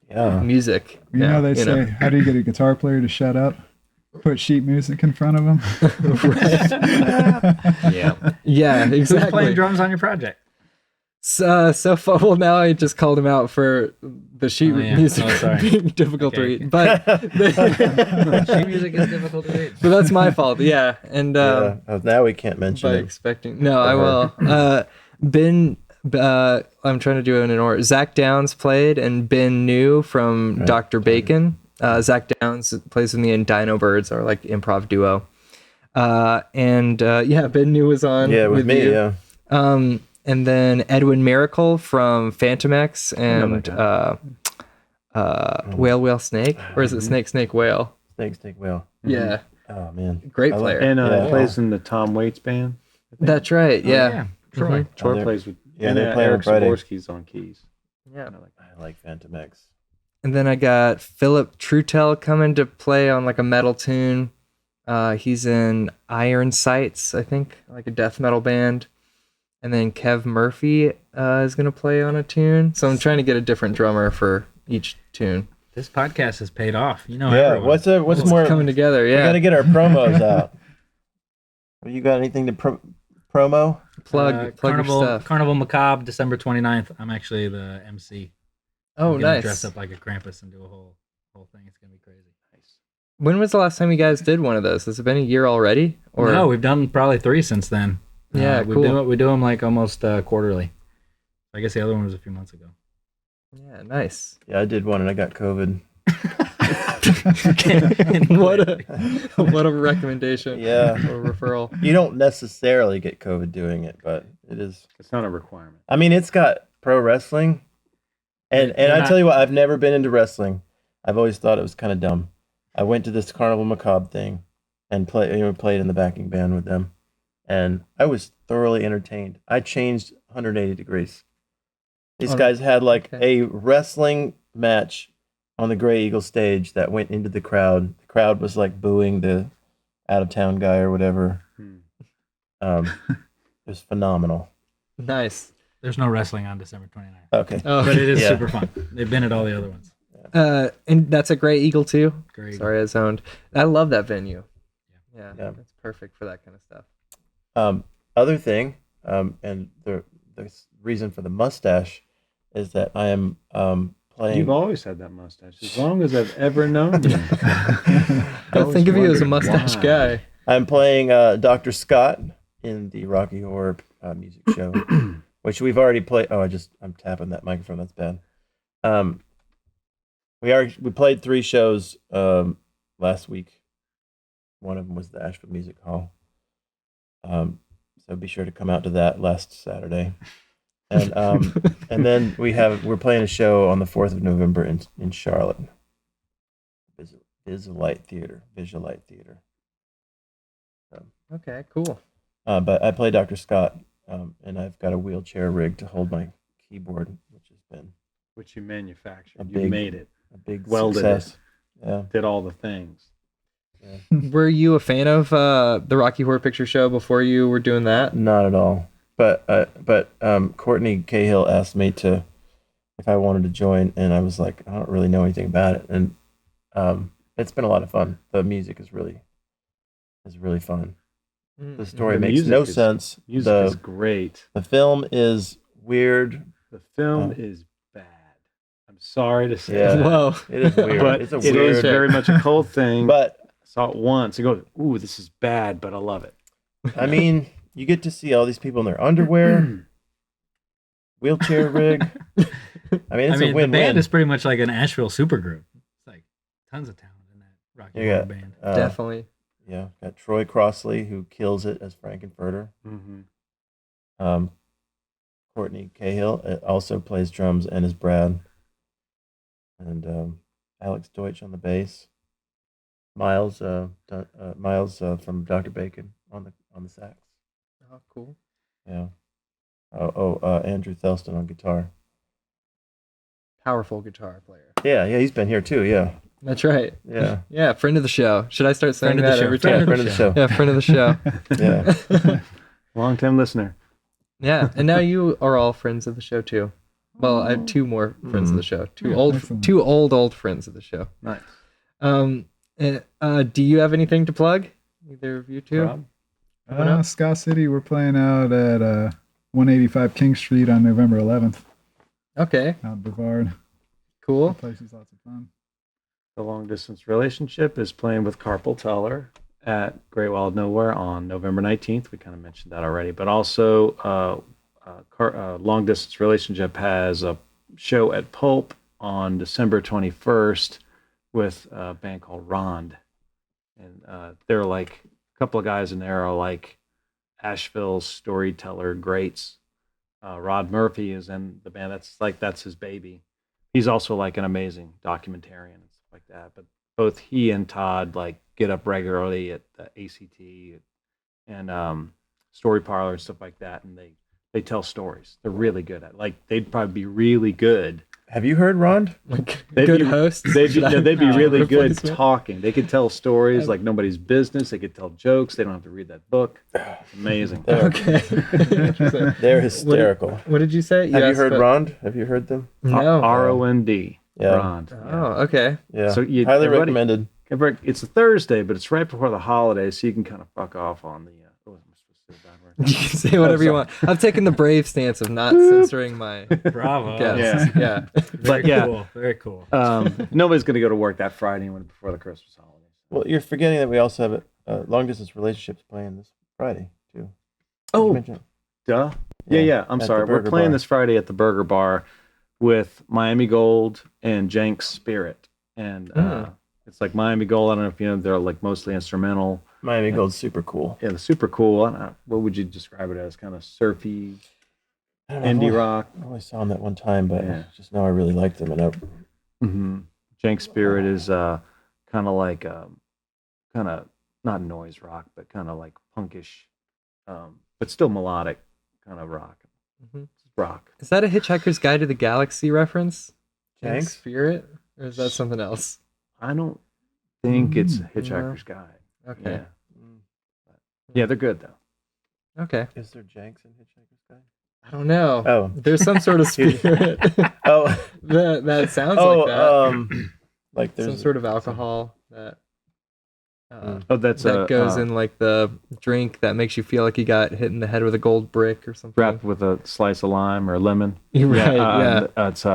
music. They say, how do you get a guitar player to shut up? Put sheet music in front of them. Yeah. Yeah, Who's exactly. playing drums on your project? So far, well, now I just called him out for the sheet Oh, yeah. music Oh, sorry. being difficult to Okay. read, but Sheet music is difficult to read. but that's my fault. Yeah, and Yeah. Oh, now we can't mention by it. expecting, no, I will. I'm trying to do it in order. Zach Downs played, and Ben New from Right. Dr. Bacon. Zach Downs plays with me in Dino Birds, our like improv duo. Ben New was on. Yeah, with me. you. Yeah. And then Edwin Miracle from Phantom X and Whale Snake, or is it Snake Whale? Snake whale. Yeah, Oh man. great I love- player. And Yeah. plays in the Tom Waits band. That's right. Yeah, yeah. Troy. Troy they're- plays with yeah, they play on Eric Friday. Zaborski's on keys. yeah. I like Phantom X. And then I got Philip Trutel coming to play on like a metal tune. He's in Iron Sights, I think, like a death metal band. And then Kev Murphy is going to play on a tune. So I'm trying to get a different drummer for each tune. This podcast has paid off. You know, Yeah. everyone. What's It's more coming together? We Yeah. got to get our promos out. You got anything to promo? Plug your Carnival stuff. Carnival Macabre, December 29th. I'm actually the MC. Oh, I'm gonna nice. dress up like a Krampus and do a whole thing. It's gonna be crazy. Nice. When was the last time you guys did one of those? Has it been a year already? Or No, we've done probably 3 since then. Yeah, cool. We do them like almost quarterly. I guess the other one was a few months ago. Yeah, nice. Yeah, I did one and I got COVID. what a recommendation. Yeah. Or referral. You don't necessarily get COVID doing it, but it is. It's not a requirement. I mean, it's got pro wrestling, and You're I not- tell you what, I've never been into wrestling. I've always thought it was kind of dumb. I went to this Carnival Macabre thing, and played in the backing band with them, and I was thoroughly entertained. I changed 180 degrees. These guys had like a wrestling match on the Grey Eagle stage that went into the crowd. The crowd was like booing the out of town guy or whatever. It was phenomenal. Nice. There's no wrestling on December 29th. Okay. Oh, But it is Yeah. super fun. They've been at all the other ones. and that's a Grey Eagle too. Great. Sorry, I zoned. I love that venue. Yeah, Yeah. that's perfect for that kind of stuff. Other thing, and the reason for the mustache is that I am playing. You've always had that mustache. As long as I've ever known you. I think of you as a mustache guy. I'm playing Dr. Scott in the Rocky Horror music show, which we've already played. Oh, I'm tapping that microphone. That's bad. We played 3 shows last week. One of them was the Asheville Music Hall. So be sure to come out to that last Saturday. And and then we're playing a show on the 4th of November in Charlotte. Visualite Theater. Okay, cool. But I play Dr. Scott, and I've got a wheelchair rig to hold my keyboard, which has been Which you manufactured. A You big- made it. a big Welded success. Yeah. Did all the things. Were you a fan of the Rocky Horror Picture Show before you were doing that? Not at all. But Courtney Cahill asked me if I wanted to join, and I was like, I don't really know anything about it, and it's been a lot of fun. The music is really fun. The story The makes music no is- sense. Music is great. The film is weird. The film is bad. I'm sorry to say. Yeah. Whoa. It is weird. But It's a it is weird. very much a cult thing. But Saw it once and go, ooh, this is bad, but I love it. I mean, you get to see all these people in their underwear, wheelchair rig. I mean, it's a the win-win. band is pretty much like an Asheville supergroup. It's like tons of talent in that Rocky You Horror got, band. Definitely. Yeah, got Troy Crossley, who kills it as Frankenfurter. Mm-hmm. Courtney Cahill also plays drums and is Brad. And Alex Deutsch on the bass. Miles from Dr. Bacon on the sax. Oh, cool. Yeah. Andrew Thelston on guitar. Powerful guitar player. Yeah, he's been here too. Yeah, That's right. yeah. Yeah, friend of the show. Should I start saying Friend of the that show. every Friend time? Friend of the show. Yeah, friend of the show. Yeah. Long-time listener. Yeah, and now you are all friends of the show too. Well, I have 2 more friends of the show. Two excellent. old friends of the show. Nice. Do you have anything to plug? Either of you two? Rob? Scott City, we're playing out at 185 King Street on November 11th Okay, out in Brevard. cool. The place is lots of fun. The Long Distance Relationship is playing with Carpal Tullar at Great Wall of Nowhere on November 19th. We kind of mentioned that already. But also, Long Distance Relationship has a show at Pulp on December 21st with a band called Rond. And they're like, a couple of guys in there are like Asheville storyteller greats. Rod Murphy is in the band. That's his baby. He's also like an amazing documentarian and stuff like that. But both he and Todd like get up regularly at the ACT and Story Parlor and stuff like that, and they tell stories. They're really good at they'd probably be really good Have you heard Rond? Like They'd good be- hosts. They'd be, Should I- they'd be really good replacement? talking. They could tell stories like nobody's business. They could tell jokes. They don't have to read that book. It's amazing. Okay. They're hysterical. What did you say? Have you asked heard about- Rond? Have you heard them? No. ROND. Yeah. Rond. Oh, okay. Yeah. So you- highly everybody- recommended. It's a Thursday, but it's right before the holidays, so you can kind of fuck off on the. Oh, am I supposed to say a bad word? You can say whatever you want. I've taken the brave stance of not censoring my Bravo. guests. Yeah. But yeah, Cool. Very cool. nobody's going to go to work that Friday when before the Christmas holidays. Well, you're forgetting that we also have long distance relationships playing this Friday too. Oh, Mention it. duh. Yeah. I'm at sorry. the We're Burger playing Bar. this Friday at the Burger Bar with Miami Gold and Jenks Spirit, and it's like Miami Gold. I don't know if you know, they're like mostly instrumental. Miami Gold's super cool. Yeah, they're super cool. I don't know, what would you describe it as? Kind of surfy I don't know, I've indie only- rock. I only saw them that one time, but Yeah. just now I really liked them. And Jenks Spirit is kind of like kind of not noise rock, but kind of like punkish, but still melodic kind of rock. Mhm. Rock. Is that a Hitchhiker's Guide to the Galaxy reference? Jenks? Spirit? Or is that something else? I don't think it's Hitchhiker's Guide. Okay. Yeah. Yeah, they're good though. Okay. is there Jenks in Hitchhiker's Guide? I don't know. Oh. There's some sort of spirit Oh, that sounds like that. like there's Some sort of alcohol that Oh, that's that goes in like the drink that makes you feel like you got hit in the head with a gold brick or something. wrapped with a slice of lime or a lemon. You're right. Yeah. It's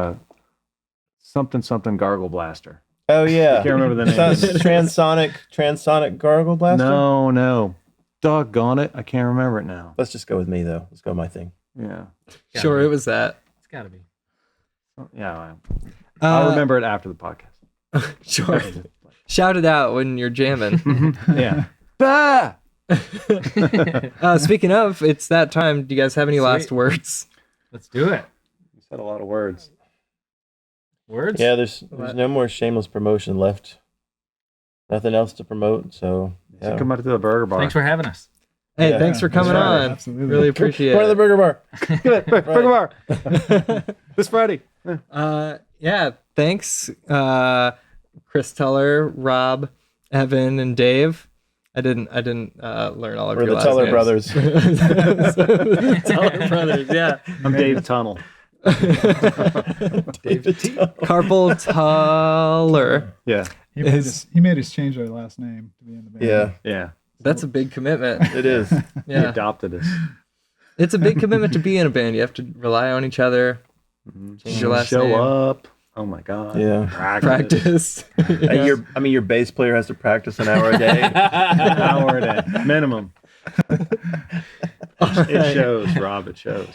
something gargle blaster. Oh yeah. Can't remember the name. Sounds transonic gargle blaster. No. Doggone it. I can't remember it now. Let's just go with me though. Let's go with my thing. Yeah. Sure, it was that. It's got to be. Yeah. I'll remember it after the podcast. Sure. Shout it out when you're jamming. Yeah. Bah! Speaking of, it's that time. Do you guys have any last words? Let's do it. You said a lot of words. Words? Yeah, there's no more shameless promotion left. Nothing else to promote, so So yeah. come out to the Burger Bar. Thanks for having us. Hey, Yeah. thanks for coming That's right, on. absolutely. Really appreciate Go to the it. Burger Bar. Burger Bar. This Friday. Yeah, thanks, Chris Tullar, Rob, Evan, and Dave. I didn't learn all of We're your the last Tullar names. brothers. Tullar brothers, yeah. I'm Dave Tunnel. David Carpal Tullar. Yeah. He made us change our last name to be in the band. Yeah, Yeah. That's a big commitment. it is. He Yeah, adopted us. it's a big commitment to be in a band. You have to rely on each other. Change your last Show name. up. Oh my God. Yeah. Practice. And your bass player has to practice an hour a day. An hour a day. Minimum. It shows, Rob. It shows.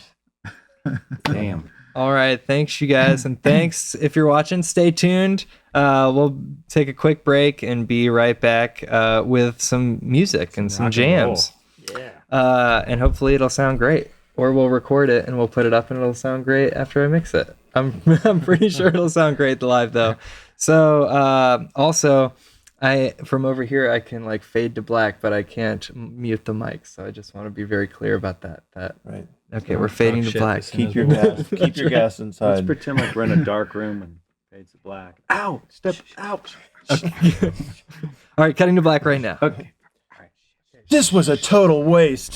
Damn. All right. Thanks, you guys. And thanks if you're watching. Stay tuned. We'll take a quick break and be right back with some music and some rock and roll. jams. And hopefully it'll sound great. Or we'll record it and we'll put it up and it'll sound great after I mix it. I'm pretty sure it'll sound great live though. So also, from over here I can like fade to black, but I can't mute the mic. So I just want to be very clear about that. Right. Okay, we're fading to shit black. Keep your gas. Keep your gas Let's inside. pretend like we're in a dark room and fades to black. Ow! Step out. All right, cutting to black right now. Okay. This was a total waste.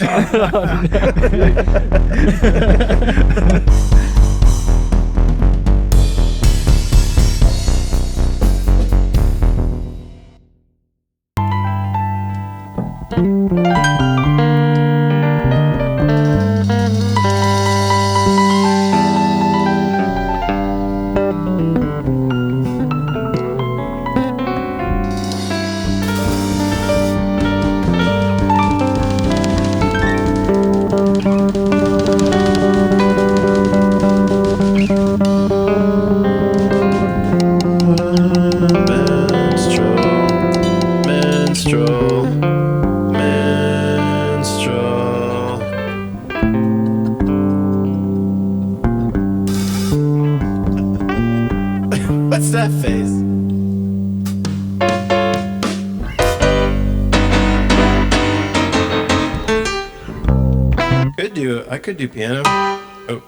What's that face? I could do piano. Oh.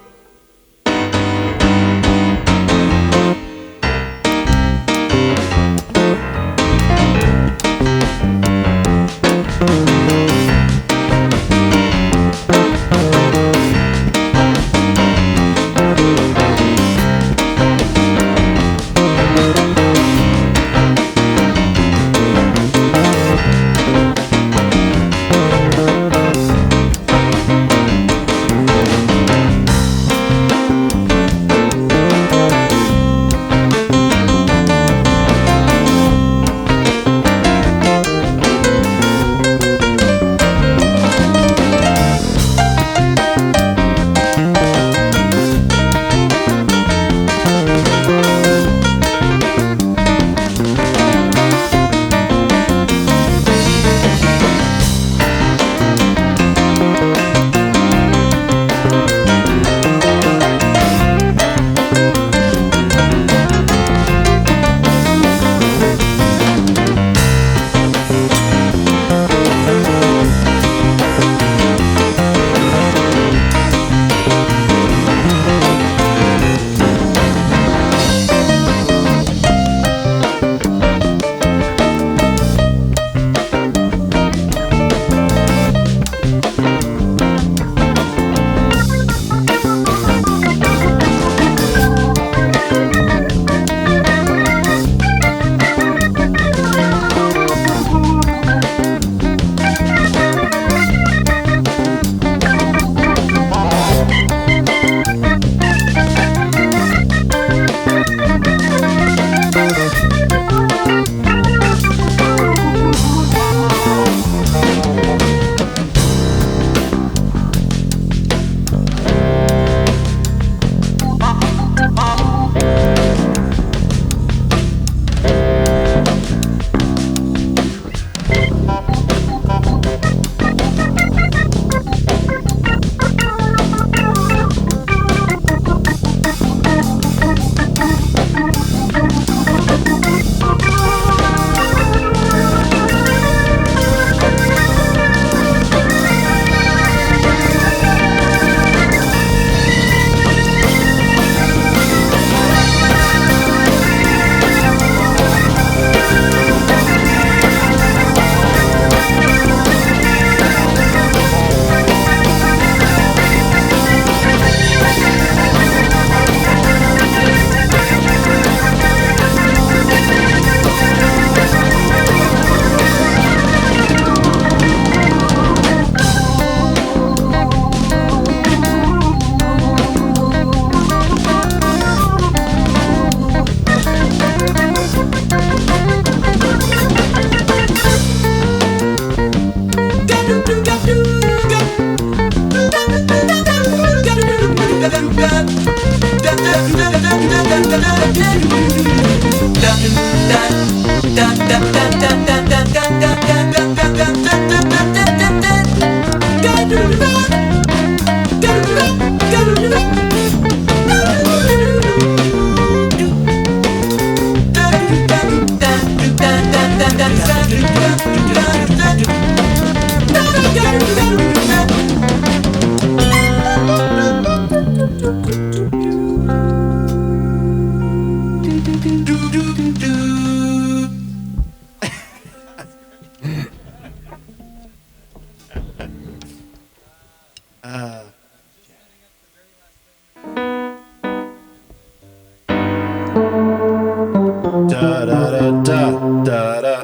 Da da da da da da.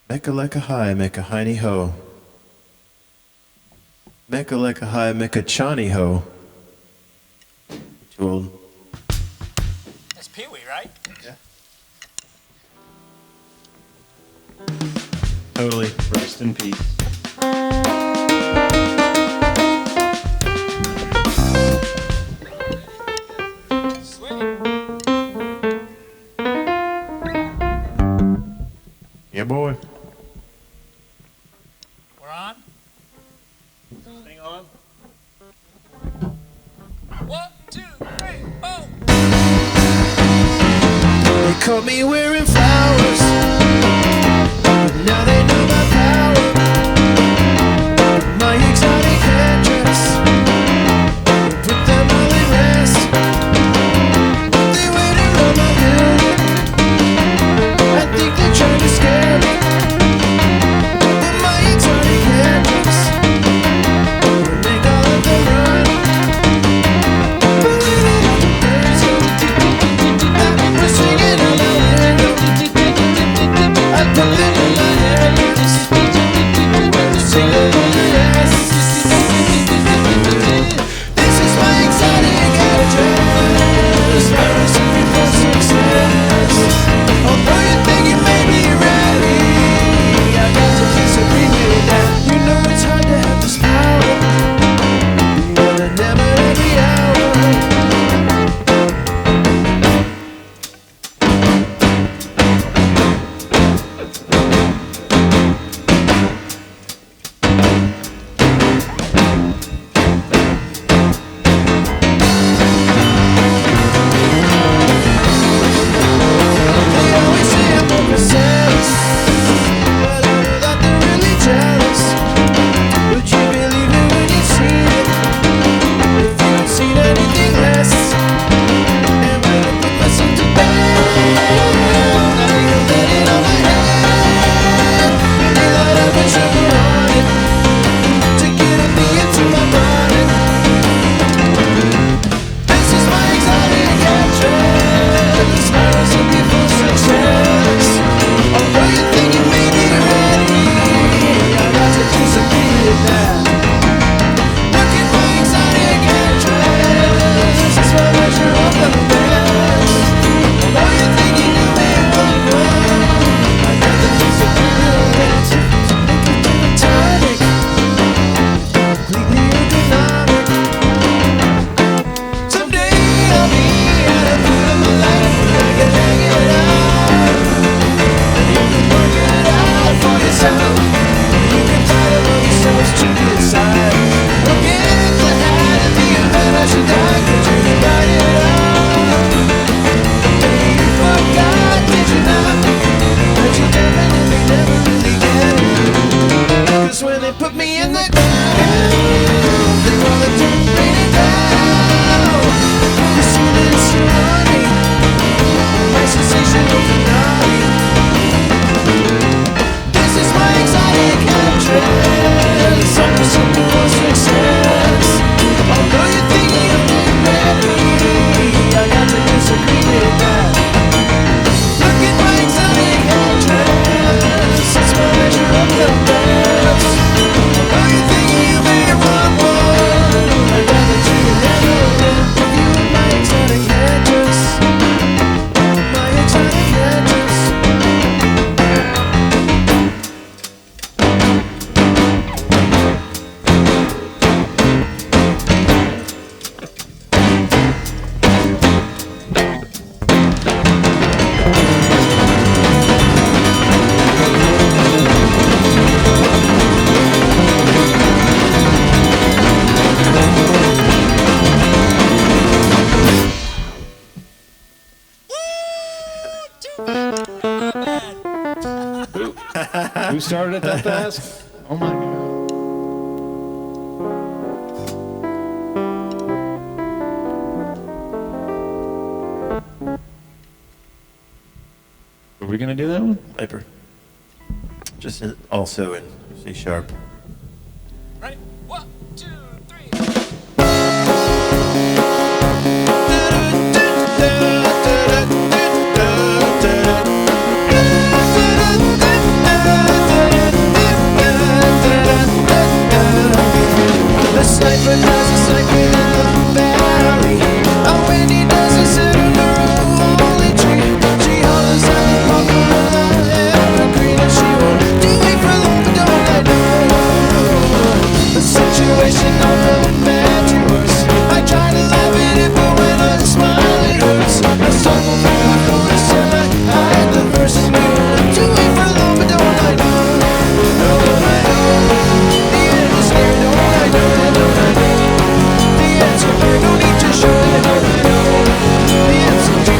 Mecca like a high, make a hiney ho. Mecca like a high, make a chani ho. Too old. That's Pee Wee, right? Yeah. Totally. Rest in peace. Yeah, boy. We're on. Hang on. 1, 2, 3, 4. They caught me wearing flowers, but now they know my power. My exotic headdress, put them all in rest. They wait around my building, I think they're trying to scare me. But my exotic headdress will make all of them run. But when all the birds go, we're singing on the window. Who started it that fast? Oh my God. Are we gonna do that one? Viper. Just also in C sharp. Ready? 1, 2, 3. The sniper has a sniper in the valley. Oh, when he doesn't sit under a holy tree, she hollers at the poplar of the evergreen, and she won't do it for long, but don't I know the situation on the bad to worse. I try to laugh at it, but when I smile it hurts. I stumble through the chorus and I hide the verse, and we won't do it for long, but don't I know? Don't I know? The end is near, don't I know? Don't I know? The answer there, no need to show it, don't I know? The answer to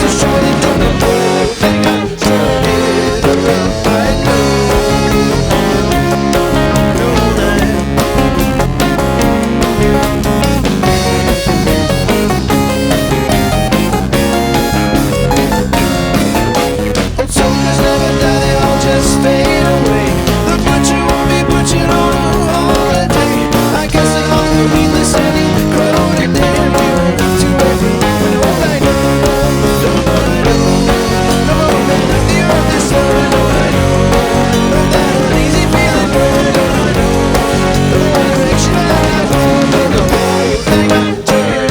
show it, don't I know? They got started around, I know. Don't I know? Old soldiers never die, they all just fade away. The butcher won't be butchered on a holiday. I guess they all were needless and he crowed and damn you won't have to wait for long, but don't I know? Don't I know? No, that the earth is slow, don't I know? That uneasy feeling, don't I know? The one direction I go, don't know. They got turned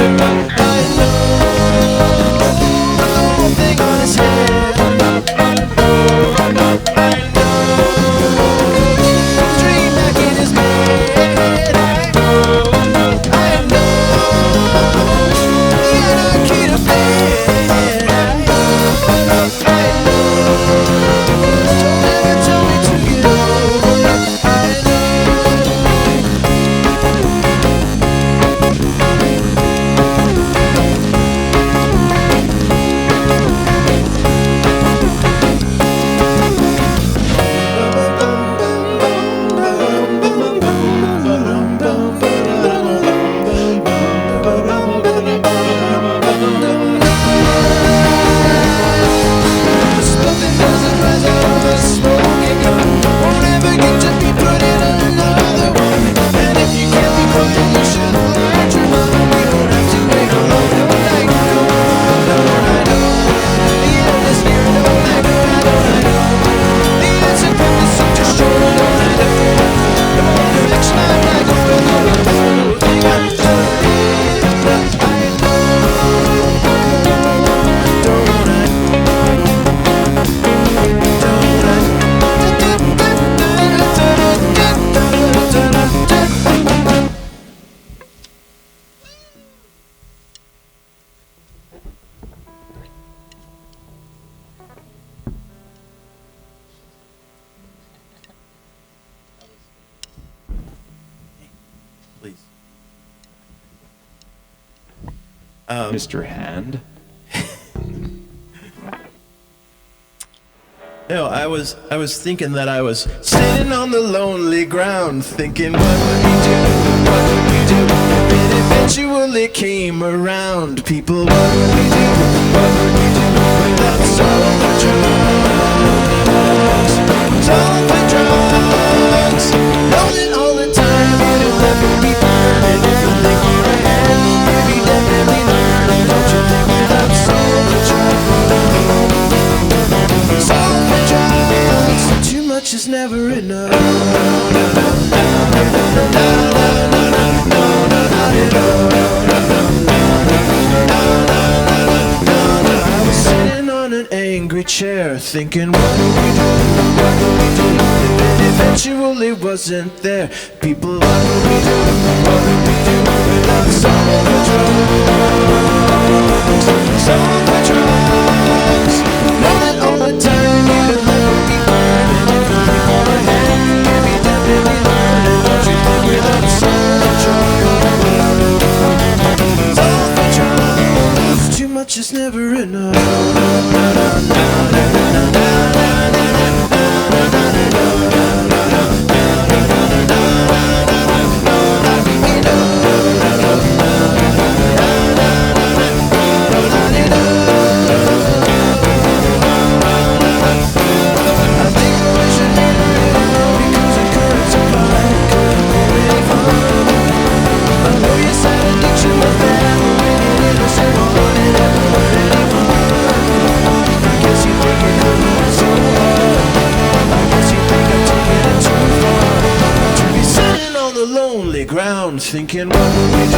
around, I know. But the one thing on his head, dream back in his head, I know. The anarchy to bed, I know. Don't ever tell me to get over it, I Something doesn't rise out of a smoking gun, won't ever get to be put in another one. And if you can't be quiet, you should light your mind. We don't have to wait alone, don't I know? Don't I know? The end is near, don't I know? Don't I know? The answer comes so just show, don't I know? The more direction I go, the more I know. They got started around, I know. Don't I know? Please. Mr. Hand. No, I was thinking that I was sitting on the lonely ground, thinking, what would we do? What would we do? If it eventually came around, people, what would we do? What would we do without sulfur drugs? Sulfur drugs. Knowing all the time it'll never be burning. If you think you're ahead, you'll be definitely learning. Don't you think without sulfur drugs? Sulfur drugs. Too much is never enough. I was sitting on an angry chair, thinking, what do we do? What do we do? If it eventually wasn't there, people, what do we do? What do we do without sulfur drugs? Sulfur drugs. Know that all the time you'll never be burning. If you think all ahead, you'll be definitely learning. Don't you think without sulfur drugs? Sulfur drugs. Too much is never enough. thinking, what will we do?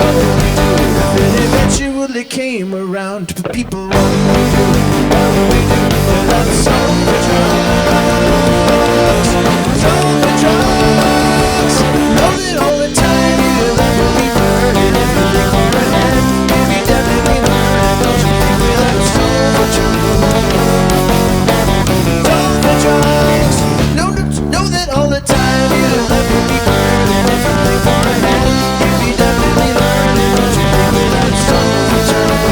What will we do? Then eventually came around to people. What will we do? What will we do? Let's solve the drugs. Solve the drugs. Know that all the time you'll ever be burning. If you think for a hand, you'll be definitely learning. Don't you think we'll have solve the drugs? Solve the drugs. Know that all the time you'll ever be burning. If you think for a hand, you'll be definitely learning. Don't you think we'll have solve the drugs?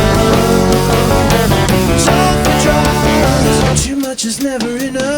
Solve the drugs. Too much is never enough.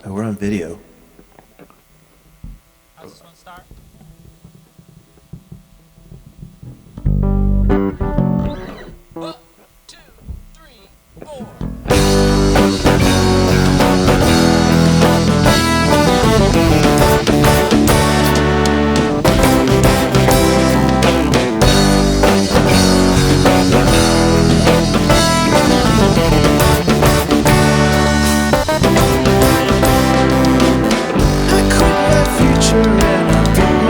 Oh, we're on video. How's this one start? One, two, three, four. I quit my future and I'm going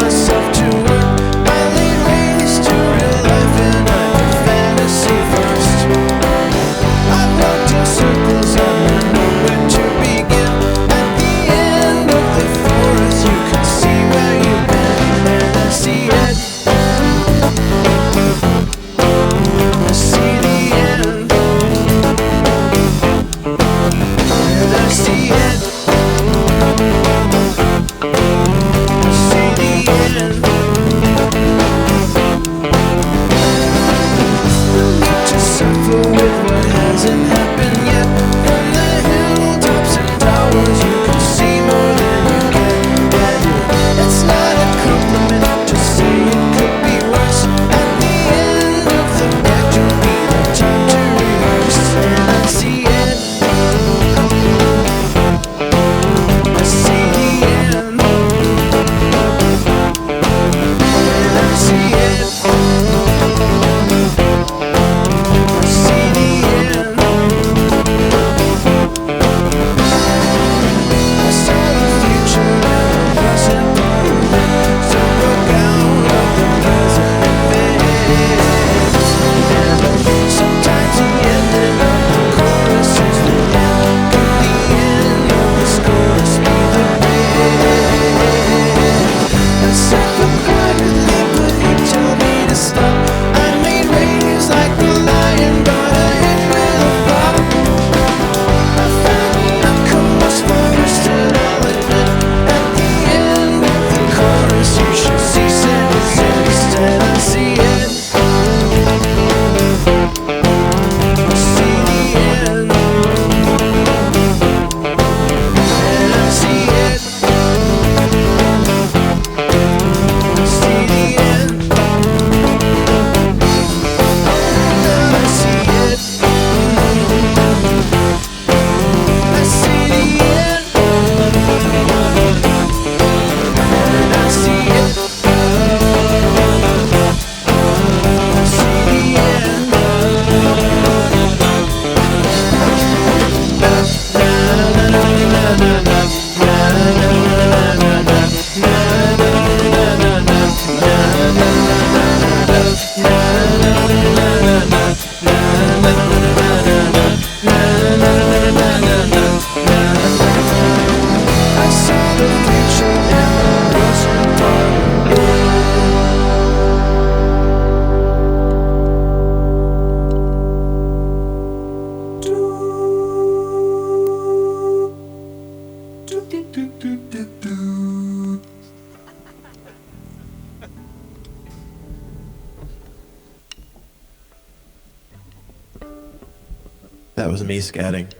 That was me scatting.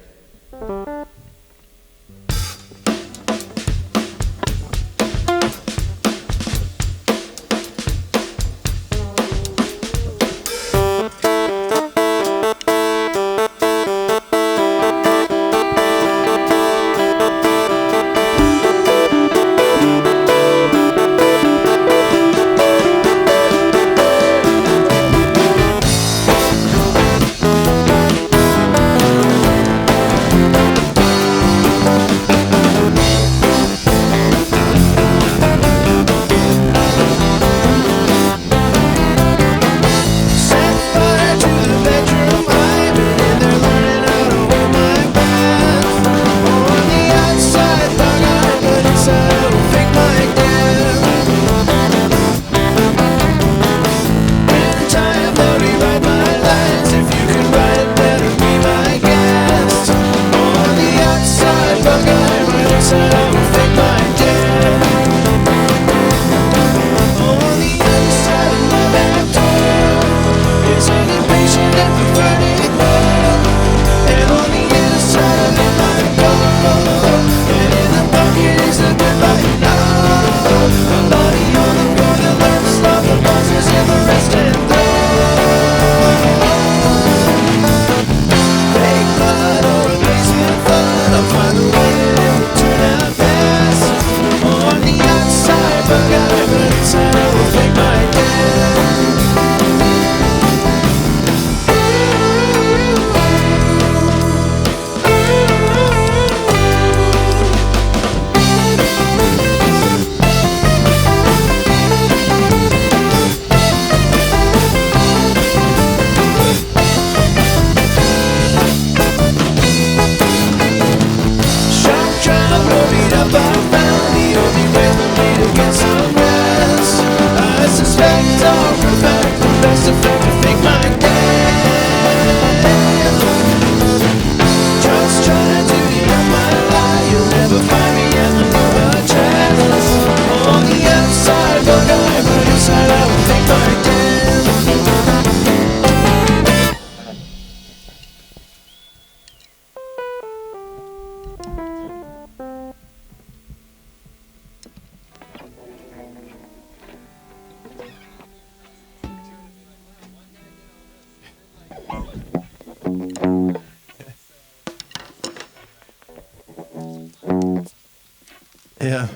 Yeah.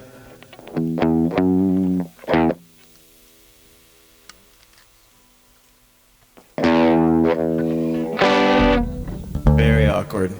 Very awkward.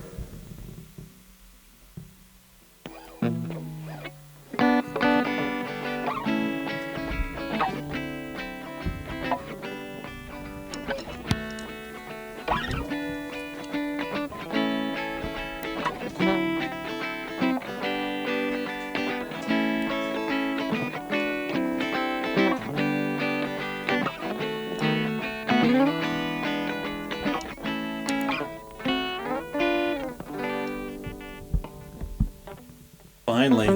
Finally.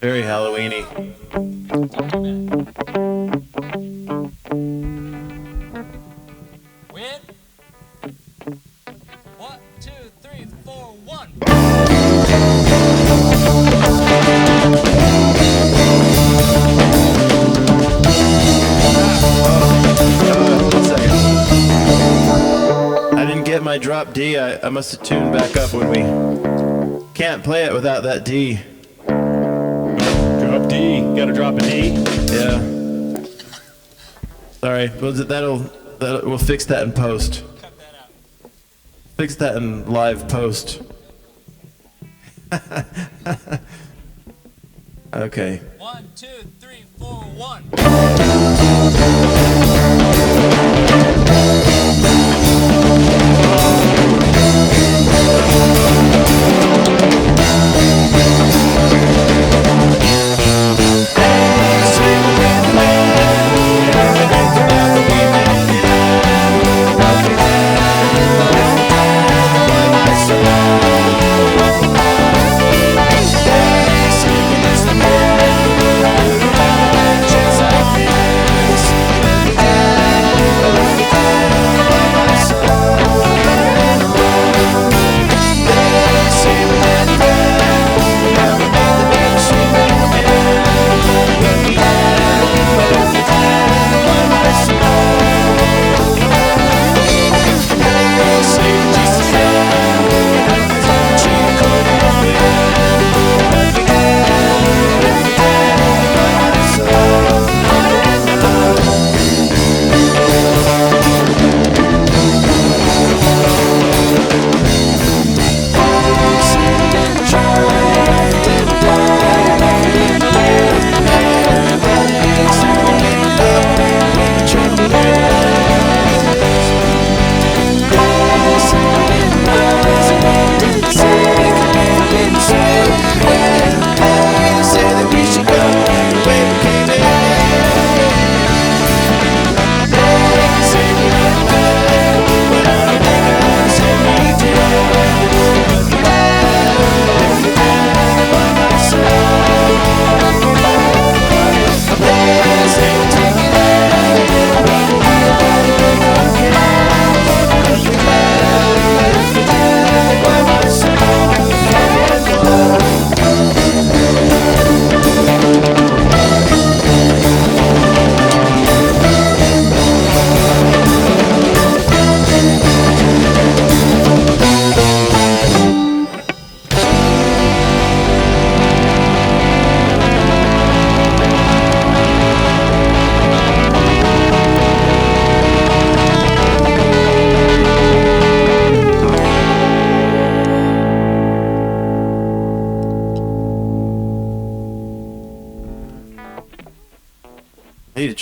Very Halloweeny. Win. 1, 2, 3, 4, 1. One second. I didn't get my drop D. I must have tuned back up when we can't play it without that D. Drop D. Gotta drop a D. Yeah. Sorry. We'll fix that in post. Cut that out. Fix that in live post. Okay. 1, 2, 3, 4, 1.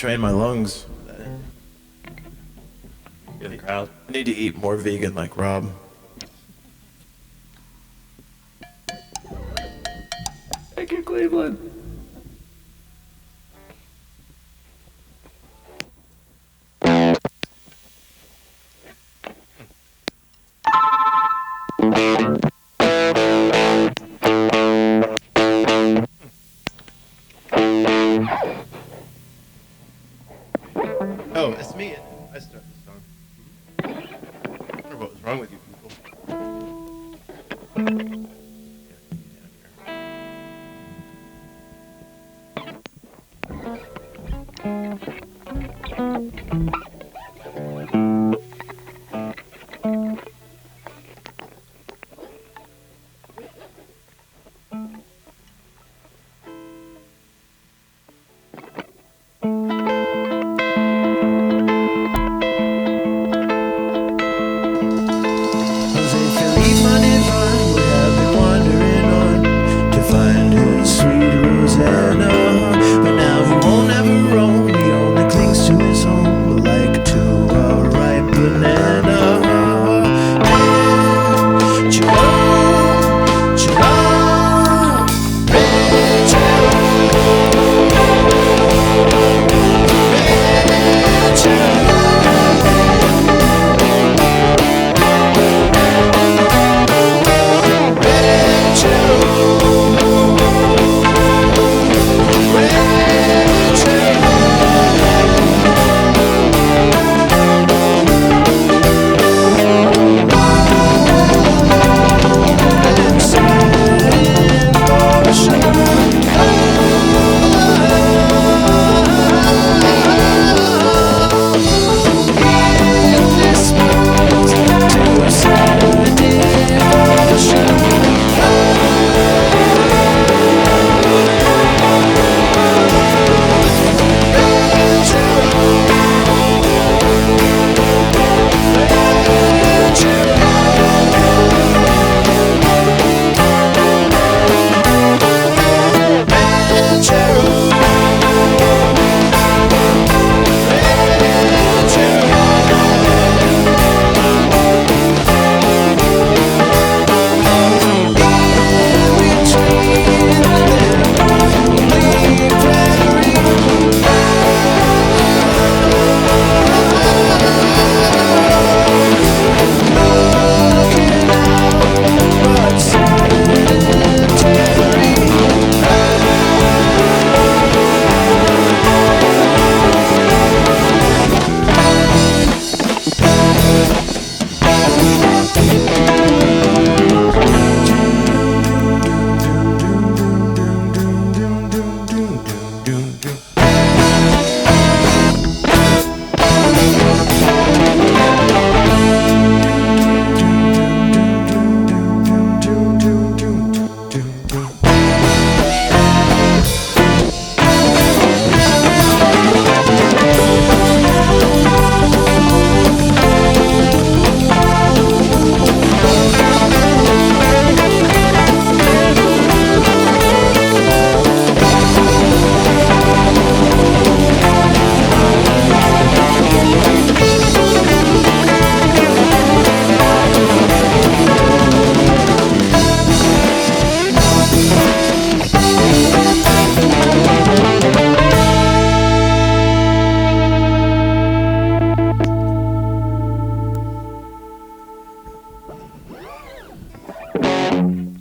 train my lungs. Get the crowd. I need to eat more vegan like Rob. Thank you, Cleveland. Oh, it's me. I started this song. I wonder what was wrong with you people. Jose Felipe Moneyvan would have been wandering on to find his sweet Rosanna. But now he won't ever roam, he only clings to his home like to a ripe banana. Red Cherub, Cherub, Red Cherub, Red Cherub.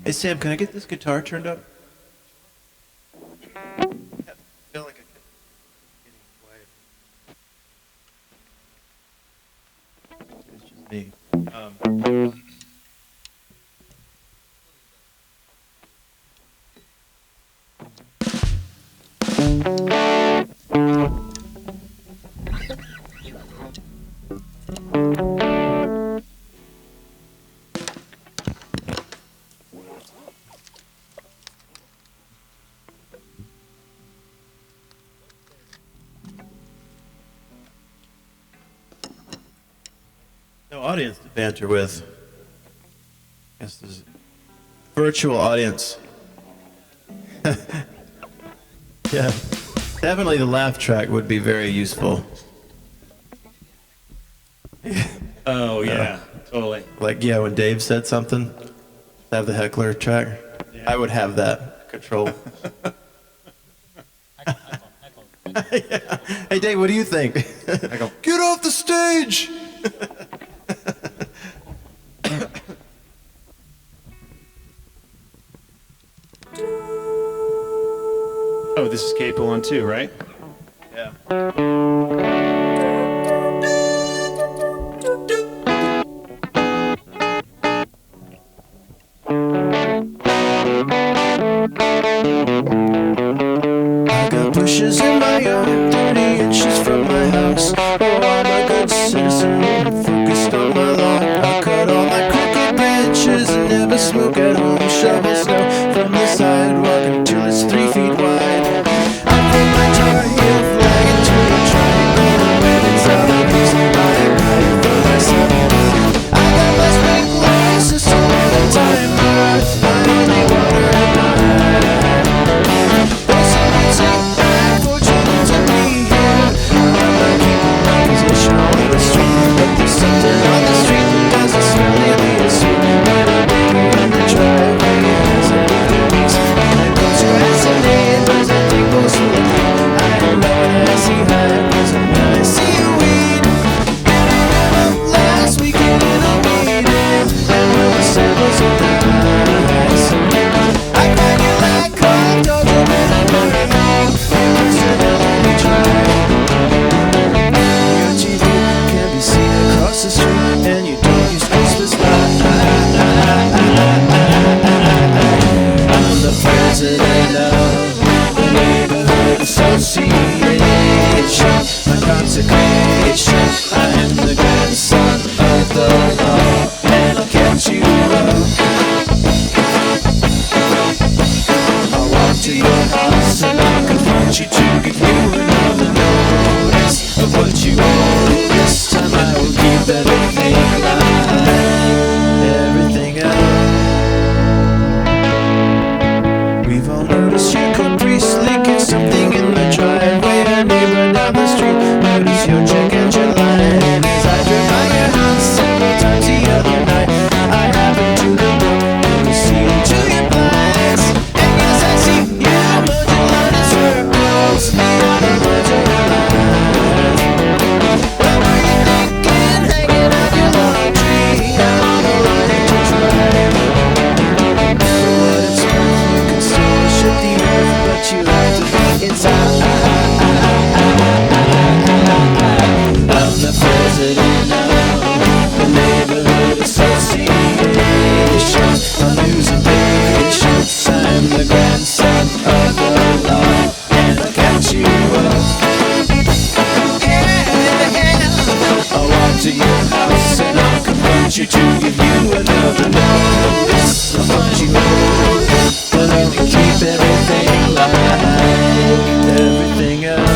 Hey Sam, can I get this guitar turned up? I feel like I kept getting quiet. It's just me. No audience to banter with. I guess there's a virtual audience. Yeah. Definitely the laugh track would be very useful. Oh yeah, totally. Like, yeah, when Dave said something, have the heckler track. I would have that control. Yeah. Hey, Dave, what do you think? I go, Get off the stage! oh, this is Capo on 2, right? Yeah. I got bushes in my yard, 30 inches from my house. Oh, I'm a good citizen, focused on my lawn. I cut all my crooked branches and never smoke at home. Shovel snow from the sidewalk until it's 3 feet wide. I put my Tar Heel flag into a triangle when it's out of use. I am hiding for myself. I got my sprinkler system all the time. That's my only water at night. There's something unfortunate to be here. I'm not keeping my position on the street, but there's something on the street that doesn't smell nearly as sweet. When I'm waiting in the driveway, as I leave the weeks, and it goes grass and neighbors, I think most of them. I don't know when I see highways and when I see a weed. Last weekend in a meeting, and when the samples are nice, I cried you like cold, don't you remember me? You must have only tried. Your TV can be seen across the street, and you don't use Christmas lights. I'm the president of the neighborhood association. My consecration, I am the grandson of the law, and I'll catch you up. I'll walk to your house and I'll confront you to give you another notice of what you owe. This time I will keep everything alive, everything up. We've all noticed your caprice leaking something in the driveway. A neighbor down the street noticed your check engine light. As I drove by your house several times the other night, I happened to look up and you see into your blinds. And yes, I see you merging line in circles. What a merger alive. What were you thinking, hanging out your laundry on the line to drive? For what it's worth, you can still worship the earth, but you have to be inside. I'm the president of the neighborhood association. I'm losing patience. I'm the grandson of the law, and I'll catch you up. I'll walk to your house and I'll confront you to give you another notice of what you owe. But I'll keep everything alive, everything up.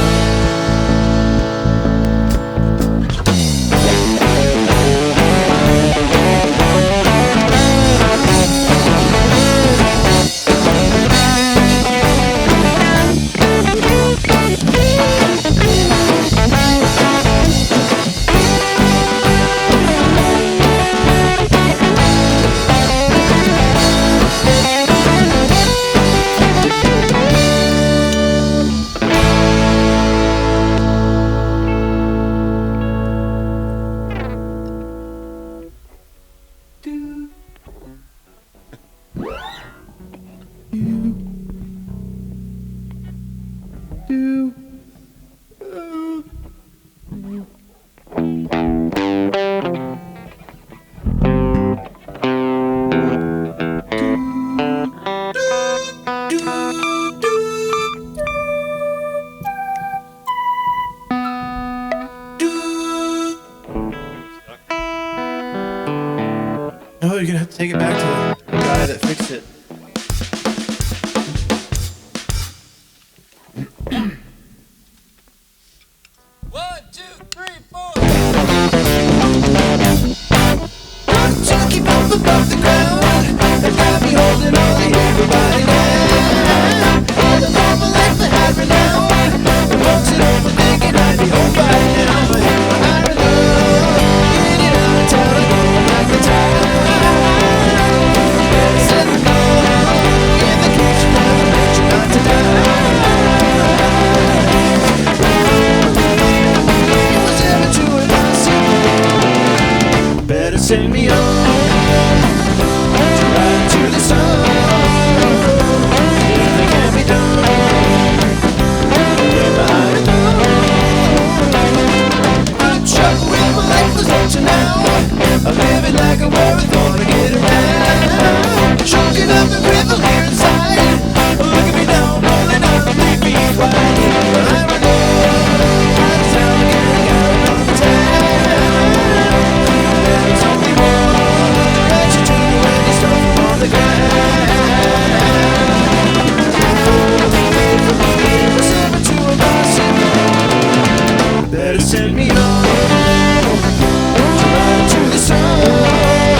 No, you're gonna have to take it back to the guy that fixed it. One, two, three, four. Don't keep up above the ground. That got me holding on to everybody now. And the mama left the high renown. better send me on to ride to the sun. If it can't be done, then I know. I'm trouble with my life was up to now. I'm living like a marathon to get around. Choking up the river here inside. Look at me now, rolling up 3 feet wide. I'm a I'm sound getting out of town. There's only one attitude when you start from on the ground. From a river, 7 to a Boston. Better send me on to ride to the sun.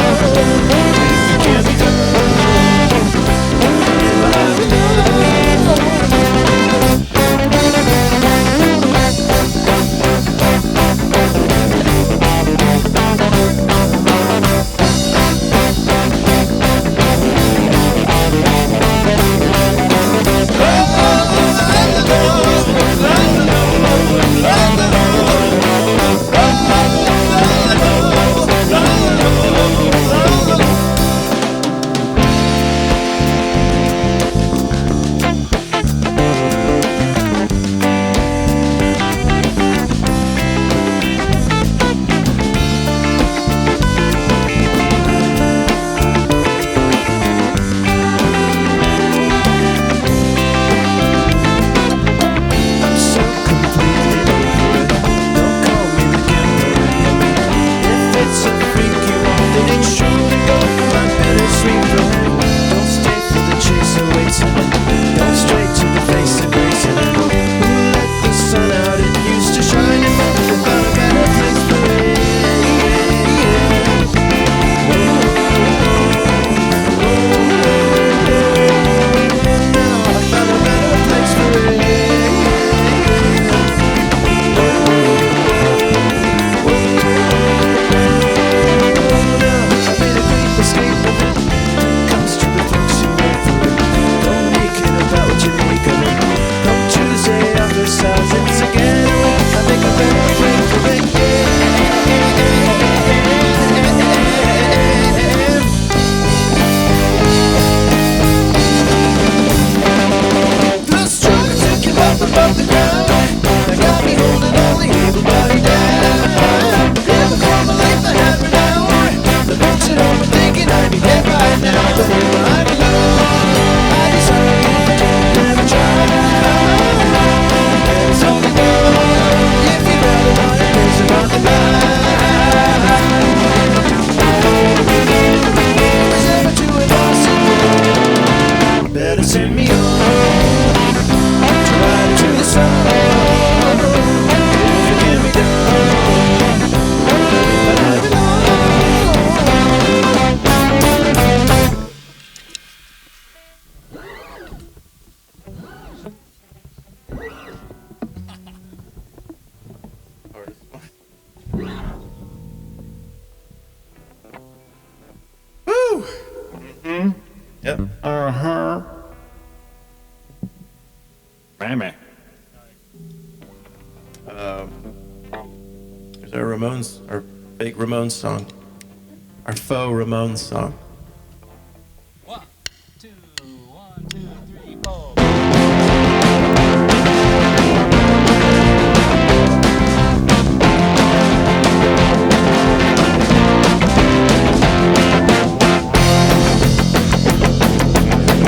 If it can't be done, then I'll be Yep. Mammy. There's our Ramones, our fake Ramones song, our faux Ramones song. 1, 2, 1, 2, 3, 4.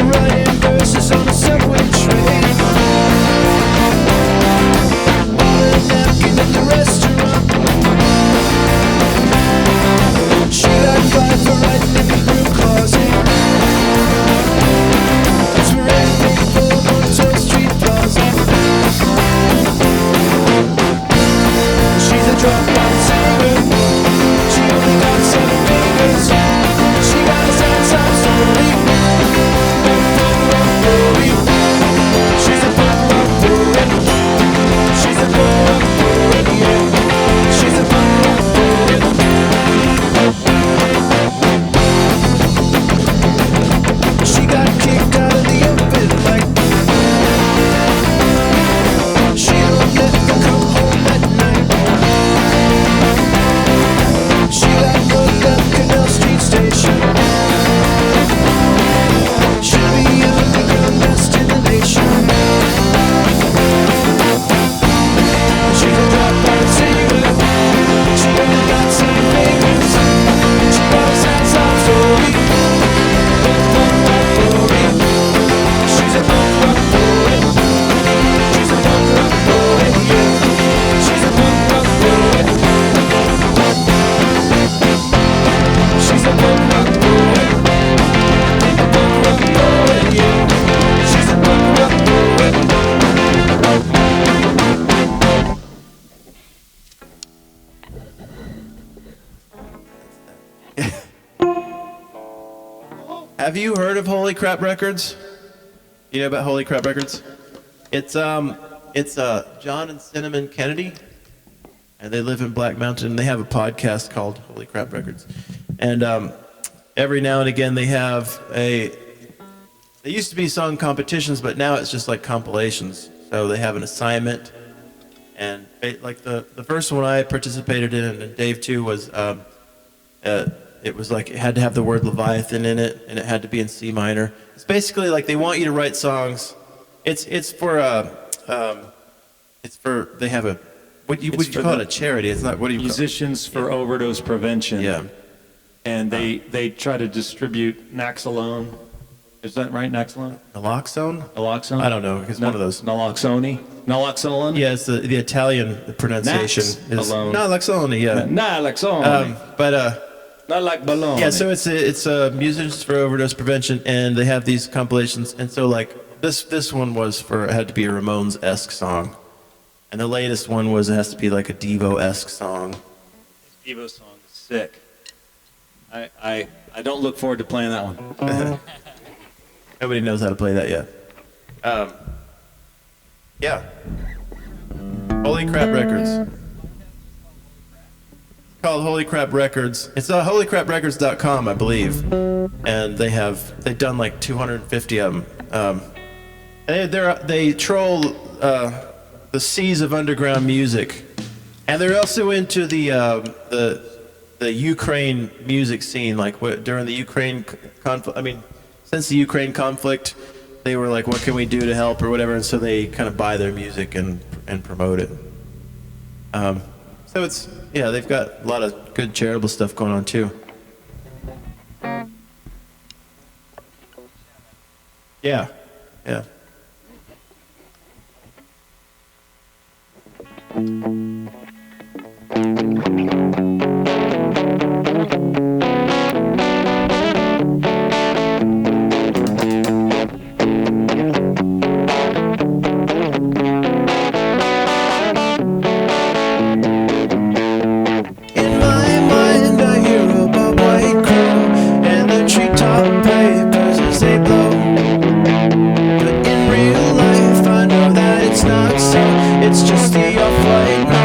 writing verses on a subway train. Bought a napkin at the restaurant. Should I cry for writing in the Have you heard of Holy Crap Records? You know about Holy Crap Records? It's John and Cinnamon Kennedy, and they live in Black Mountain. They have a podcast called Holy Crap Records, and every now and again they have a. They used to be song competitions, but now it's just like compilations. So they have an assignment, and like the first one I participated in, and Dave too, was it was like it had to have the word Leviathan in it, and it had to be in C minor. It's basically like they want you to write songs. It's for they have a what you call it, a charity. It's not what do you Musicians for Overdose Prevention. Yeah. And they try to distribute Naxalone. Is that right, Naxalone? Naloxone? Naloxone? I don't know. It's one of those. Naloxone? Naloxone? Yeah, it's the Italian pronunciation. Alone. Naloxone, yeah. Naloxone. But not like baloney. yeah, so it's Musicians for Overdose Prevention, and they have these compilations, and so like this one was it had to be a Ramones-esque song, and the latest one it has to be like a Devo-esque song. Devo song is sick. I don't look forward to playing that one. Nobody knows how to play that yet. Yeah. Holy Crap Records. It's called Holy Crap Records. It's holycraprecords.com, I believe. And they've done like 250 of them. They troll the seas of underground music. And they're also into the Ukraine music scene, like during the Ukraine conflict. I mean, since the Ukraine conflict, they were like, what can we do to help or whatever, and so they kind of buy their music and promote it. So they've got a lot of good charitable stuff going on too. Yeah. It's just the off-white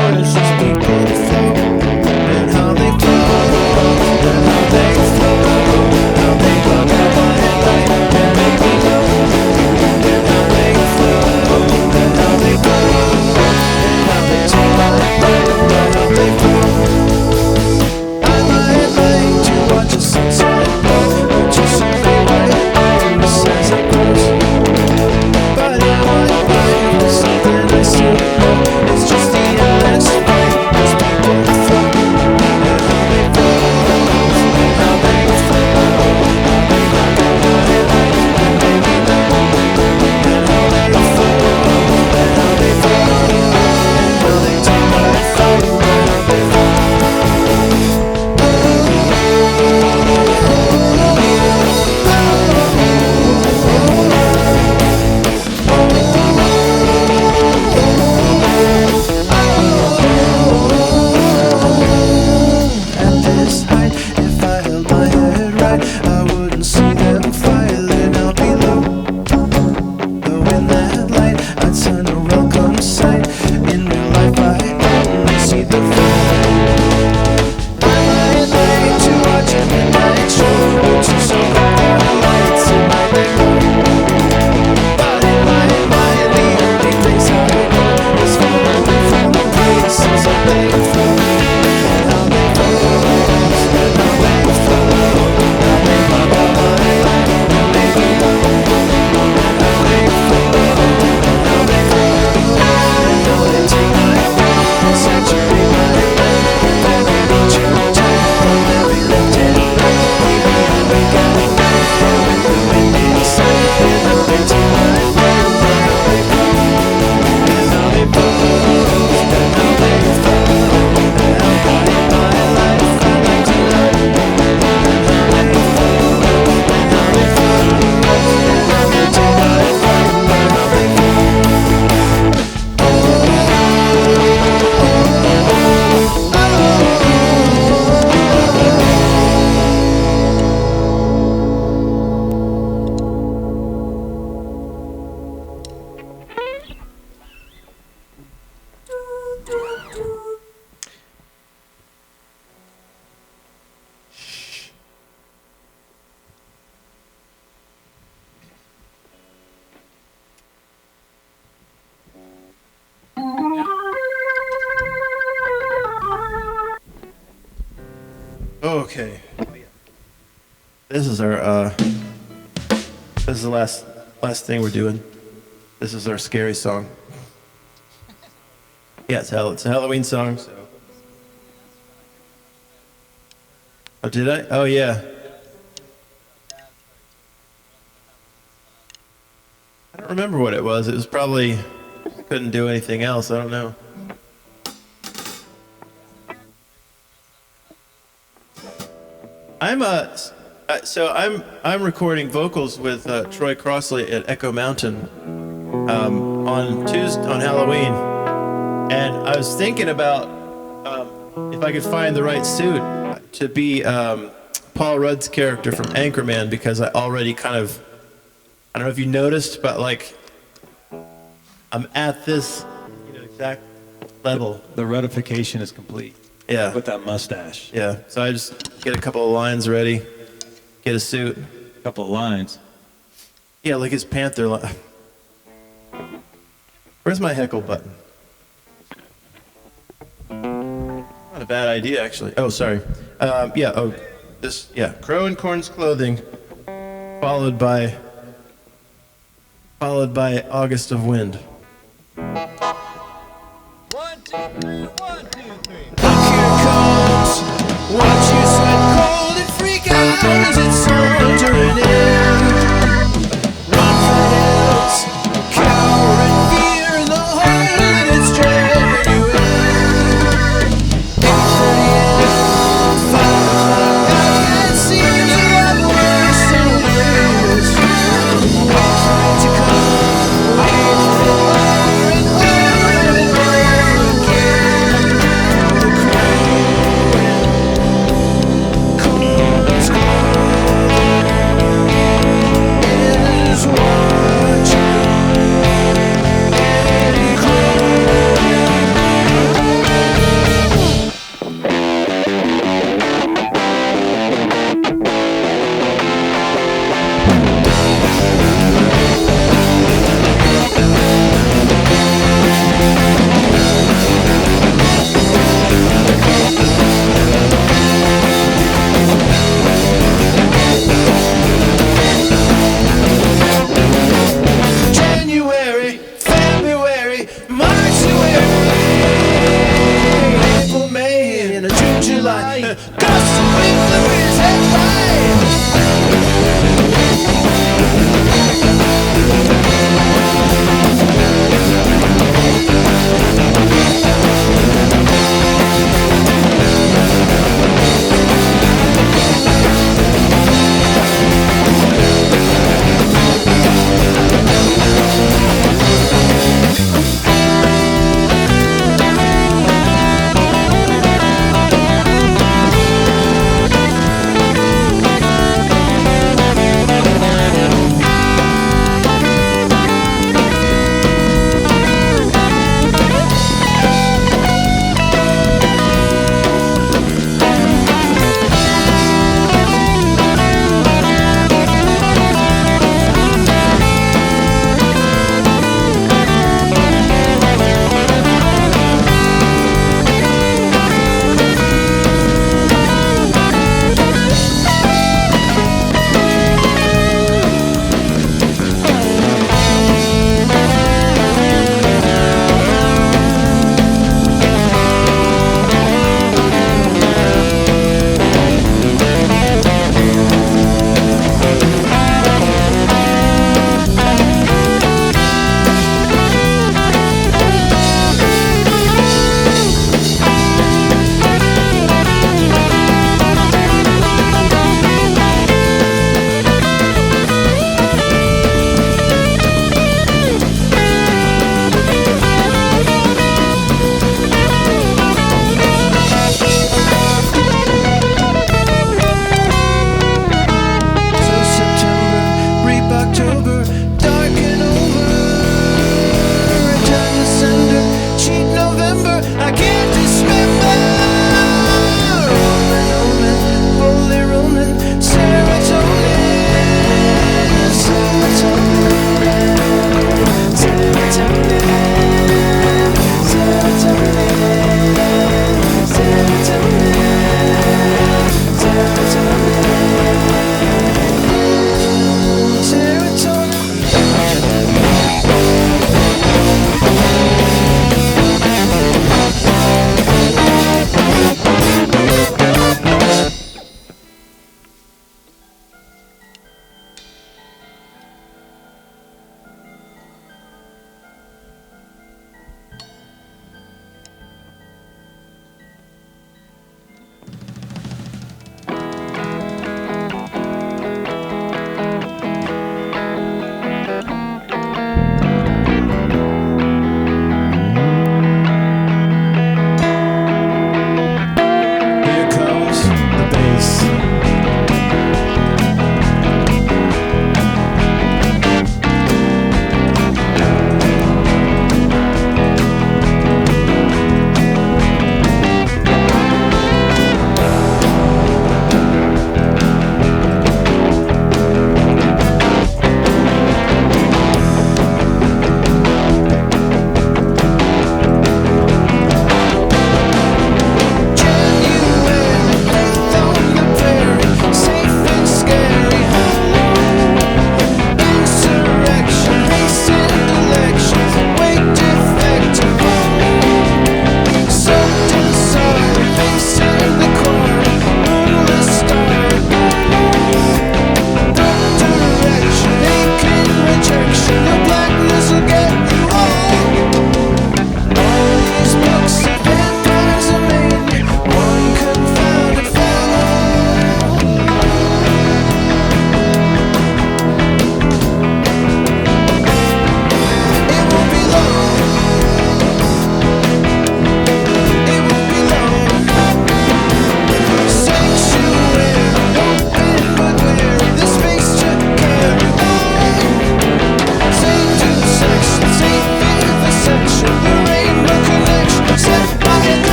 Okay. This is our this is the last thing we're doing. This is our scary song. Yeah, it's a Halloween song. So. Oh, did I? Oh, yeah. I don't remember what it was. It was probably couldn't do anything else. I don't know. I'm recording vocals with Troy Crossley at Echo Mountain on Halloween, and I was thinking about if I could find the right suit to be Paul Rudd's character from Anchorman, because I already kind of, I don't know if you noticed, but like I'm at this exact level. The rutification is complete. Yeah. With that mustache. Yeah. So I just get a couple of lines ready, get a suit. A couple of lines. Yeah, like his Panther line. Where's my heckle button? Not a bad idea, actually. Oh, sorry. Crow in Corn's clothing, followed by August of Wind. 1, 2, 3, 1, 2, 3. Here comes, watch you sweat cold and freak out as it's sauntering in. Run for the hills, cower in fear in the hole that it's driving you in. 8:30 a.m., 5 o'clock, I can't see the other worse than it is. Wait for it to come, wait for it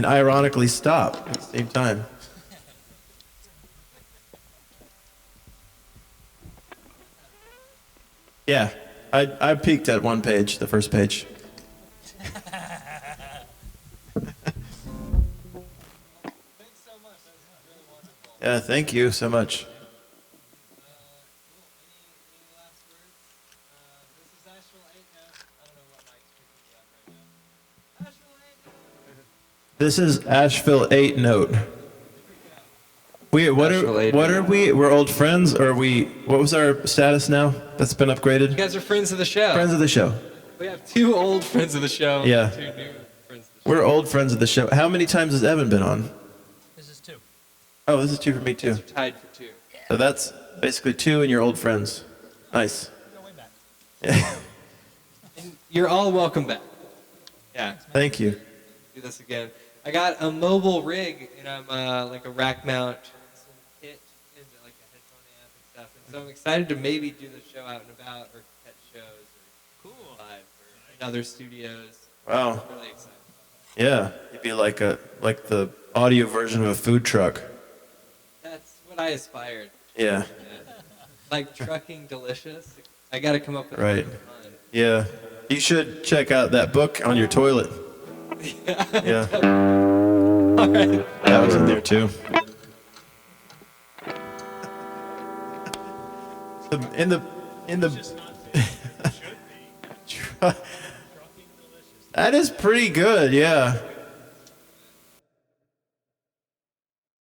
and ironically stop at the same time. Yeah, I peaked at one page, the first page. Yeah, thank you so much. This is Asheville 8 note. What are we? We're old friends, or what was our status now? That's been upgraded? You guys are friends of the show. Friends of the show. We have 2 old friends of the show. Yeah. 2 new friends of the show. We're old friends of the show. How many times has Evan been on? This is 2. Oh, this is 2 for me too. We're tied for 2. So that's basically 2 and your old friends. Nice. Go way back. Yeah. And you're all welcome back. Yeah. Thank you. Do this again. I got a mobile rig, and I'm like a rack mount, some kit, and like a headphone amp and stuff. And so I'm excited to maybe do the show out and about, or catch shows, or live, or in other studios. Wow. I'm really excited. Yeah. You'd be like the audio version of a food truck. That's what I aspired. Yeah. Like trucking delicious. I got to come up with Right. something fun. Yeah. You should check out that book on your toilet. Yeah. All right. That was in there too. In the that is pretty good, yeah.